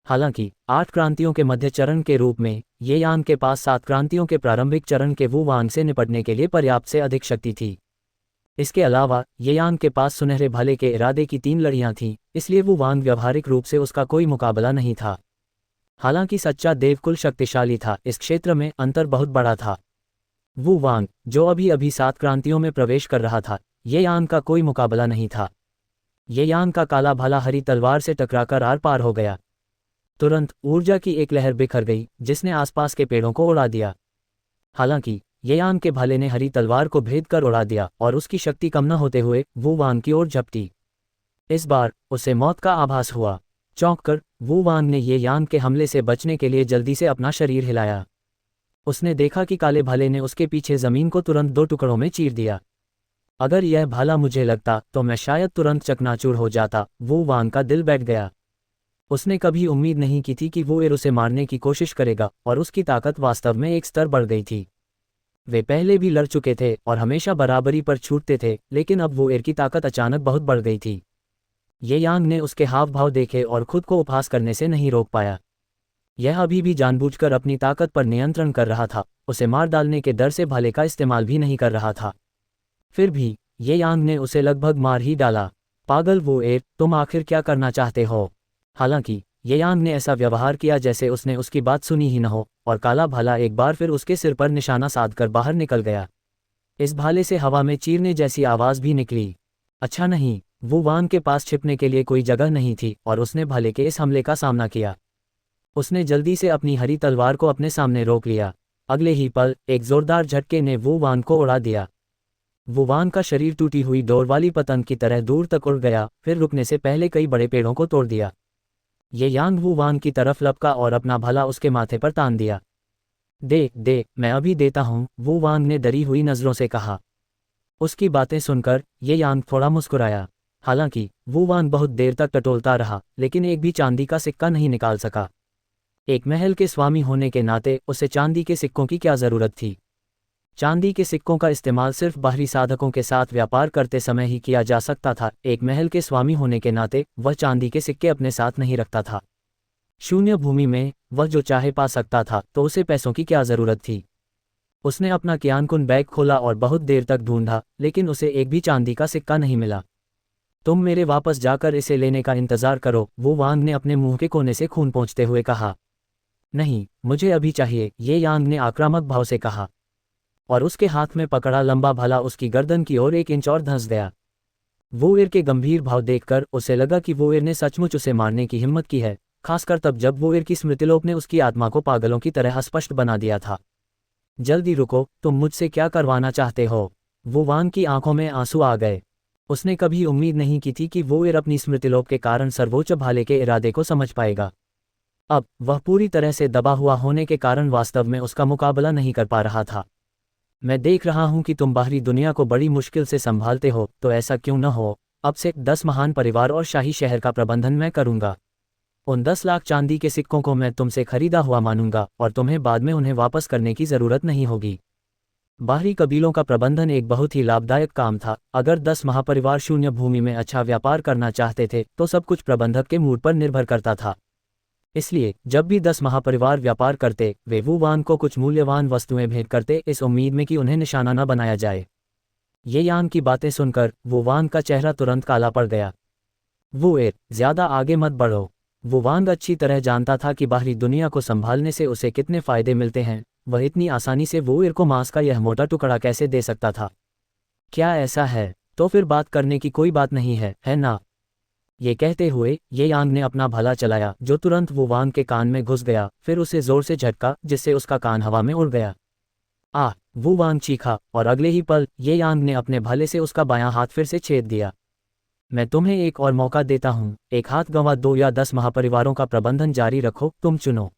हालांकि 8 क्रांतियों के मध्य चरण के रूप में ये यांग के पास 7 क्रांतियों के प्रारंभिक चरण के वू वांग से निपटने के लिए पर्याप्त से अधिक शक्ति थी। इसके अलावा ये यांग के पास सुनहरे भले के इरादे की 3 लड़ियां थीं, इसलिए वू वांग व्यवहारिक रूप से उसका कोई मुकाबला नहीं था। हालांकि सच्चा देवकुल शक्तिशाली था, इस क्षेत्र में अंतर बहुत बड़ा था। वू वांग, जो अभी अभी 7 क्रांतियों में प्रवेश कर रहा था, ये यांग का कोई मुकाबला नहीं था। ये यांग का काला भला हरी तलवार से टकराकर आर पार हो गया। तुरंत ऊर्जा की एक लहर बिखर गई जिसने आसपास के पेड़ों को उड़ा दिया। हालांकि ये यांग के भाले ने हरी तलवार को भेद कर उड़ा दिया और उसकी शक्ति कम न होते हुए वू वांग की ओर झपटी। इस बार उसे मौत का आभास हुआ। चौंककर वू वांग ने ये यांग के हमले से बचने के लिए जल्दी से अपना शरीर हिलाया। उसने देखा कि काले भाले ने उसके पीछे जमीन को तुरंत 2 टुकड़ों में चीर दिया। अगर यह भाला मुझे लगता तो मैं शायद तुरंत चकनाचूर हो जाता। वू वांग का दिल बैठ गया। उसने कभी उम्मीद नहीं की थी कि वो एर उसे मारने की कोशिश करेगा और उसकी ताकत वास्तव में एक स्तर बढ़ गई थी। वे पहले भी लड़ चुके थे और हमेशा बराबरी पर छूटते थे, लेकिन अब वो एर की ताकत अचानक बहुत बढ़ गई थी। ये यांग ने उसके हाव भाव देखे और खुद को उपहास करने से नहीं रोक पाया। यह अभी भी जानबूझकर अपनी ताकत पर नियंत्रण कर रहा था, उसे मार डालने के डर से भाले का इस्तेमाल भी नहीं कर रहा था। फिर भी ये यांग ने उसे लगभग मार ही डाला। पागल वो एर, तुम आखिर क्या करना चाहते हो? हालांकि ये यांग ने ऐसा व्यवहार किया जैसे उसने उसकी बात सुनी ही न हो और काला भाला एक बार फिर उसके सिर पर निशाना साधकर बाहर निकल गया। इस भाले से हवा में चीरने जैसी आवाज भी निकली। अच्छा नहीं, वू वांग के पास छिपने के लिए कोई जगह नहीं थी और उसने भाले के इस हमले का सामना किया। उसने जल्दी से अपनी हरी तलवार को अपने सामने रोक लिया। अगले ही पल एक जोरदार झटके ने वू वांग को उड़ा दिया। वू वांग का शरीर टूटी हुई डोर वाली पतंग की तरह दूर तक उड़ गया, फिर रुकने से पहले कई बड़े पेड़ों को तोड़ दिया। ये यांग वू वांग की तरफ लपका और अपना भाला उसके माथे पर तान दिया। दे, मैं अभी देता हूँ, वू वांग ने डरी हुई नजरों से कहा। उसकी बातें सुनकर ये यांग थोड़ा मुस्कुराया। हालांकि वू वांग बहुत देर तक टटोलता रहा, लेकिन एक भी चांदी का सिक्का नहीं निकाल सका। एक महल के स्वामी होने के नाते उसे चांदी के सिक्कों की क्या जरूरत थी? चांदी के सिक्कों का इस्तेमाल सिर्फ बाहरी साधकों के साथ व्यापार करते समय ही किया जा सकता था। एक महल के स्वामी होने के नाते वह चांदी के सिक्के अपने साथ नहीं रखता था। शून्य भूमि में वह जो चाहे पा सकता था, तो उसे पैसों की क्या जरूरत थी? उसने अपना क्यानकुन बैग खोला और बहुत देर तक ढूंढा, लेकिन उसे एक भी चांदी का सिक्का नहीं मिला। तुम मेरे वापस जाकर इसे लेने का इंतजार करो, वो वांग ने अपने मुंह के कोने से खून पोंछते हुए कहा। नहीं, मुझे अभी चाहिए, ये यांग ने आक्रामक भाव से कहा, और उसके हाथ में पकड़ा लंबा भाला उसकी गर्दन की ओर 1 इंच और धंस गया। वोएर के गंभीर भाव देखकर उसे लगा कि वोएर ने सचमुच उसे मारने की हिम्मत की है, खासकर तब जब वोएर की स्मृतिलोप ने उसकी आत्मा को पागलों की तरह अस्पष्ट बना दिया था। जल्दी रुको, तुम मुझसे क्या करवाना चाहते हो? वो वान की आंखों में आंसू आ गए। उसने कभी उम्मीद नहीं की थी कि वोएर अपनी स्मृतिलोप के कारण सर्वोच्च भाले के इरादे को समझ पाएगा। अब वह पूरी तरह से दबा हुआ होने के कारण वास्तव में उसका मुकाबला नहीं कर पा रहा था। मैं देख रहा हूं कि तुम बाहरी दुनिया को बड़ी मुश्किल से संभालते हो, तो ऐसा क्यों न हो, अब से 10 महान परिवार और शाही शहर का प्रबंधन मैं करूंगा। उन 10 लाख चांदी के सिक्कों को मैं तुमसे खरीदा हुआ मानूंगा और तुम्हें बाद में उन्हें वापस करने की जरूरत नहीं होगी। बाहरी कबीलों का प्रबंधन एक बहुत ही लाभदायक काम था। अगर 10 महापरिवार शून्य भूमि में अच्छा व्यापार करना चाहते थे तो सब कुछ प्रबंधक के मूड पर निर्भर करता था। इसलिए जब भी 10 महापरिवार व्यापार करते, वे वू वान को कुछ मूल्यवान वस्तुएं भेंट करते, इस उम्मीद में कि उन्हें निशाना न बनाया जाए। ये यान की बातें सुनकर वू वान का चेहरा तुरंत काला पड़ गया। वोएर, ज्यादा आगे मत बढ़ो। वू वान अच्छी तरह जानता था कि बाहरी दुनिया को संभालने से उसे कितने फायदे मिलते हैं। वह इतनी आसानी से वोएर को मांस का यह मोटा टुकड़ा कैसे दे सकता था? क्या ऐसा है? तो फिर बात करने की कोई बात नहीं है ना? ये कहते हुए ये यांग ने अपना भला चलाया, जो तुरंत वू वान के कान में घुस गया, फिर उसे जोर से झटका जिससे उसका कान हवा में उड़ गया। वू वान चीखा और अगले ही पल ये यांग ने अपने भले से उसका बायां हाथ फिर से छेद दिया। मैं तुम्हें एक और मौका देता हूं, एक हाथ गंवा दो या 10 महापरिवारों का प्रबंधन जारी रखो, तुम चुनो।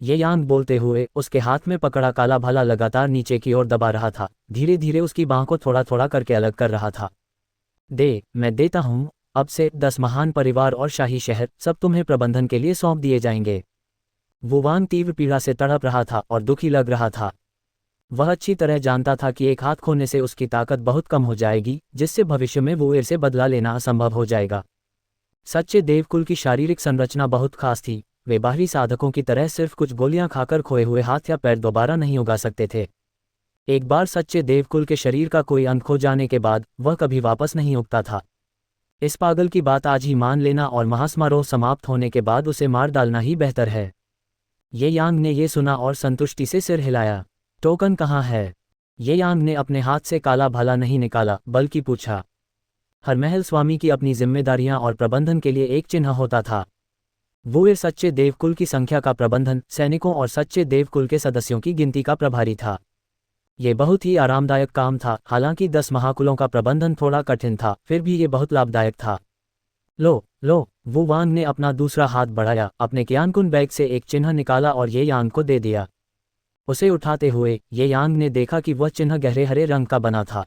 ये यांग बोलते हुए उसके हाथ में पकड़ा काला भाला लगातार नीचे की ओर दबा रहा था, धीरे धीरे उसकी बांह को थोड़ा थोड़ा करके अलग कर रहा था। मैं देता हूं, अब से 10 महान परिवार और शाही शहर सब तुम्हें प्रबंधन के लिए सौंप दिए जाएंगे। वू वान तीव्र पीड़ा से तड़प रहा था और दुखी लग रहा था। वह अच्छी तरह जानता था कि एक हाथ खोने से उसकी ताकत बहुत कम हो जाएगी, जिससे भविष्य में वोएर से बदला लेना असंभव हो जाएगा। सच्चे देवकुल की शारीरिक संरचना बहुत खास थी। वे बाहरी साधकों की तरह सिर्फ कुछ गोलियां खाकर खोए हुए हाथ या पैर दोबारा नहीं उगा सकते थे। एक बार सच्चे देवकुल के शरीर का कोई अंग खो जाने के बाद वह कभी वापस नहीं उगता था। इस पागल की बात आज ही मान लेना और महासमारोह समाप्त होने के बाद उसे मार डालना ही बेहतर है। ये यांग ने यह सुना और संतुष्टि से सिर हिलाया। टोकन कहाँ है? ये यांग ने अपने हाथ से काला भाला नहीं निकाला, बल्कि पूछा। हर महल स्वामी की अपनी जिम्मेदारियां और प्रबंधन के लिए एक चिन्ह होता था। वोएर सच्चे देवकुल की संख्या का प्रबंधन, सैनिकों और सच्चे देवकुल के सदस्यों की गिनती का प्रभारी था। ये बहुत ही आरामदायक काम था। हालांकि 10 महाकुलों का प्रबंधन थोड़ा कठिन था, फिर भी ये बहुत लाभदायक था। लो, वू वान ने अपना दूसरा हाथ बढ़ाया, अपने क्यानकुन बैग से एक चिन्ह निकाला और ये यांग को दे दिया। उसे उठाते हुए ये यांग ने देखा कि वह चिन्ह गहरे हरे रंग का बना था।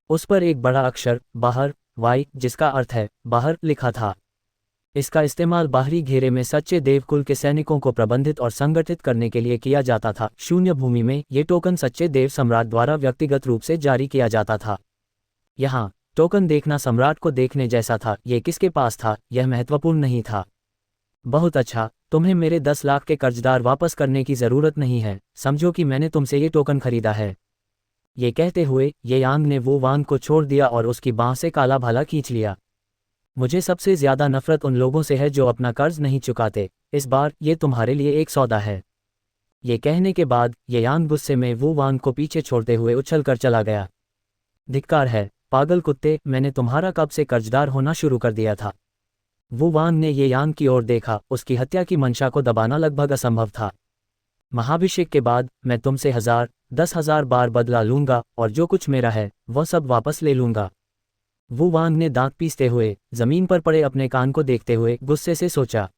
उस पर एक बड़ा अक्षर बाहर, वाई, जिसका अर्थ है बाहर, लिखा था। इसका इस्तेमाल बाहरी घेरे में सच्चे देवकुल के सैनिकों को प्रबंधित और संगठित करने के लिए किया जाता था। शून्य भूमि में ये टोकन सच्चे देव सम्राट द्वारा व्यक्तिगत रूप से जारी किया जाता था। यहाँ टोकन देखना सम्राट को देखने जैसा था। ये किसके पास था यह महत्वपूर्ण नहीं था। बहुत अच्छा, तुम्हें मेरे 10 लाख के कर्जदार वापस करने की जरूरत नहीं है। समझो कि मैंने तुमसे ये टोकन खरीदा है। ये कहते हुए ये यांग ने वू वान को छोड़ दिया और उसकी बांह से काला भाला खींच लिया। मुझे सबसे ज्यादा नफरत उन लोगों से है जो अपना कर्ज नहीं चुकाते। इस बार ये तुम्हारे लिए एक सौदा है। ये कहने के बाद ये यांग गुस्से में वू वान को पीछे छोड़ते हुए उछलकर चला गया। धिक्कार है, पागल कुत्ते, मैंने तुम्हारा कब से कर्जदार होना शुरू कर दिया था। वू वान ने ये यांग की ओर देखा। उसकी हत्या की मंशा को दबाना लगभग असंभव था। महाभिषेक के बाद मैं तुमसे 1000, 10,000 बार बदला लूंगा और जो कुछ मेरा है वह सब वापस ले लूंगा। वू वान ने दांत पीसते हुए जमीन पर पड़े अपने कान को देखते हुए गुस्से से सोचा। ...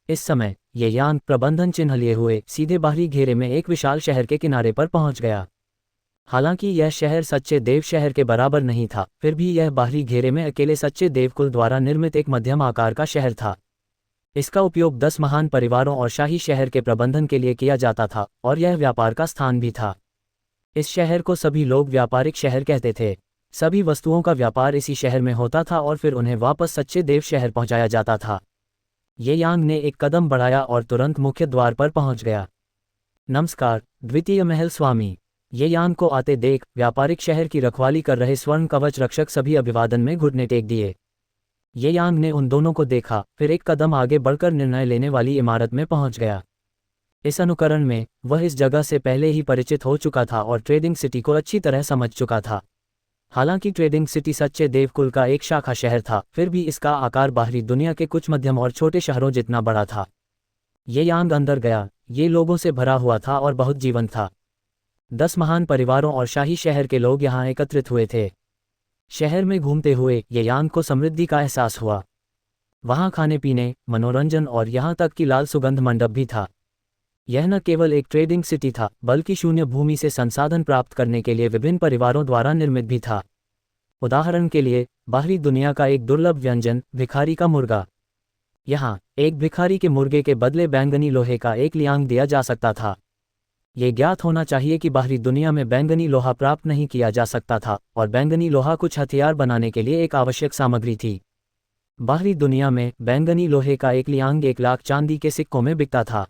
इस समय ये यांग प्रबंधन चिन्ह लिए हुए सीधे बाहरी घेरे में एक विशाल शहर के किनारे पर पहुंच गया। हालांकि यह शहर सच्चे देव शहर के बराबर नहीं था, फिर भी यह बाहरी घेरे में अकेले सच्चे देवकुल द्वारा निर्मित एक मध्यम आकार का शहर था। इसका उपयोग 10 महान परिवारों और शाही शहर के प्रबंधन के लिए किया जाता था और यह व्यापार का स्थान भी था। इस शहर को सभी लोग व्यापारिक शहर कहते थे। सभी वस्तुओं का व्यापार इसी शहर में होता था और फिर उन्हें वापस सच्चे देव शहर पहुंचाया जाता था। ये यांग ने एक कदम बढ़ाया और तुरंत मुख्य द्वार पर पहुंच गया। नमस्कार, द्वितीय महल स्वामी। ये यांग को आते देख व्यापारिक शहर की रखवाली कर रहे स्वर्ण कवच रक्षक सभी अभिवादन में घुटने टेक दिए। ये यांग ने उन दोनों को देखा, फिर एक कदम आगे बढ़कर निर्णय लेने वाली इमारत में पहुंच गया। इस अनुकरण में वह इस जगह से पहले ही परिचित हो चुका था और ट्रेडिंग सिटी को अच्छी तरह समझ चुका था। हालांकि ट्रेडिंग सिटी सच्चे देवकुल का एक शाखा शहर था, फिर भी इसका आकार बाहरी दुनिया के कुछ मध्यम और छोटे शहरों जितना बड़ा था। ये यांग अंदर गया, ये लोगों से भरा हुआ था और बहुत जीवंत था। 10 महान परिवारों और शाही शहर के लोग यहाँ एकत्रित हुए थे। शहर में घूमते हुए ये यांग को समृद्धि का एहसास हुआ। वहाँ खाने पीने, मनोरंजन और यहाँ तक कि लाल सुगंध मंडप भी था। यह न केवल एक ट्रेडिंग सिटी था, बल्कि शून्य भूमि से संसाधन प्राप्त करने के लिए विभिन्न परिवारों द्वारा निर्मित भी था। उदाहरण के लिए, बाहरी दुनिया का एक दुर्लभ व्यंजन, भिखारी का मुर्गा। यहाँ एक भिखारी के मुर्गे के बदले बैंगनी लोहे का एक लियांग दिया जा सकता था। ये ज्ञात होना चाहिए कि बाहरी दुनिया में बैंगनी लोहा प्राप्त नहीं किया जा सकता था, और बैंगनी लोहा कुछ हथियार बनाने के लिए एक आवश्यक सामग्री थी। बाहरी दुनिया में बैंगनी लोहे का एक लियांग 1 लाख चांदी के सिक्कों में बिकता था।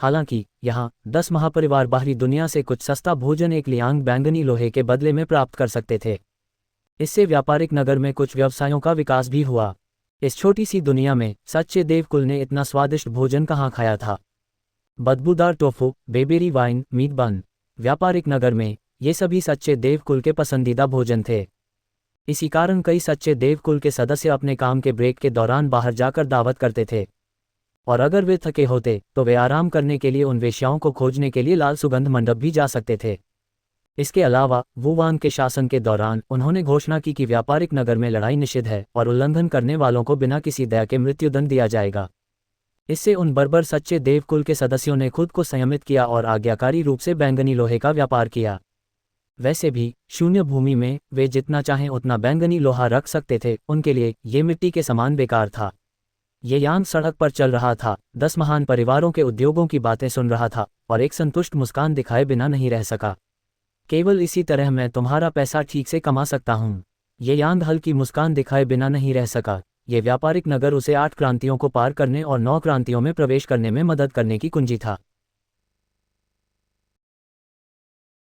हालांकि यहाँ 10 महापरिवार बाहरी दुनिया से कुछ सस्ता भोजन 1 लियांग बैंगनी लोहे के बदले में प्राप्त कर सकते थे। इससे व्यापारिक नगर में कुछ व्यवसायों का विकास भी हुआ। इस छोटी सी दुनिया में सच्चे देवकुल ने इतना स्वादिष्ट भोजन कहाँ खाया था। बदबूदार टोफू, बेबेरी वाइन, मीट बन। व्यापारिक नगर में ये सभी सच्चे देवकुल के पसंदीदा भोजन थे। इसी कारण कई सच्चे देवकुल के सदस्य अपने काम के ब्रेक के दौरान बाहर जाकर दावत करते थे, और अगर वे थके होते तो वे आराम करने के लिए उन वेश्याओं को खोजने के लिए लाल सुगंध मंडप भी जा सकते थे। इसके अलावा वू वांग के शासन के दौरान उन्होंने घोषणा की कि व्यापारिक नगर में लड़ाई निषिद्ध है और उल्लंघन करने वालों को बिना किसी दया के मृत्युदंड दिया जाएगा। इससे उन बर्बर सच्चे देवकुल के सदस्यों ने खुद को संयमित किया और आज्ञाकारी रूप से बैंगनी लोहे का व्यापार किया। वैसे भी शून्य भूमि में वे जितना चाहें उतना बैंगनी लोहा रख सकते थे, उनके लिए ये मिट्टी के समान बेकार था। ये यांग सड़क पर चल रहा था, 10 महान परिवारों के उद्योगों की बातें सुन रहा था और एक संतुष्ट मुस्कान दिखाए बिना नहीं रह सका। केवल इसी तरह मैं तुम्हारा पैसा ठीक से कमा सकता हूँ। ये यांग हल्की मुस्कान दिखाए बिना नहीं रह सका। ये व्यापारिक नगर उसे 8 क्रांतियों को पार करने और 9 क्रांतियों में प्रवेश करने में मदद करने की कुंजी था।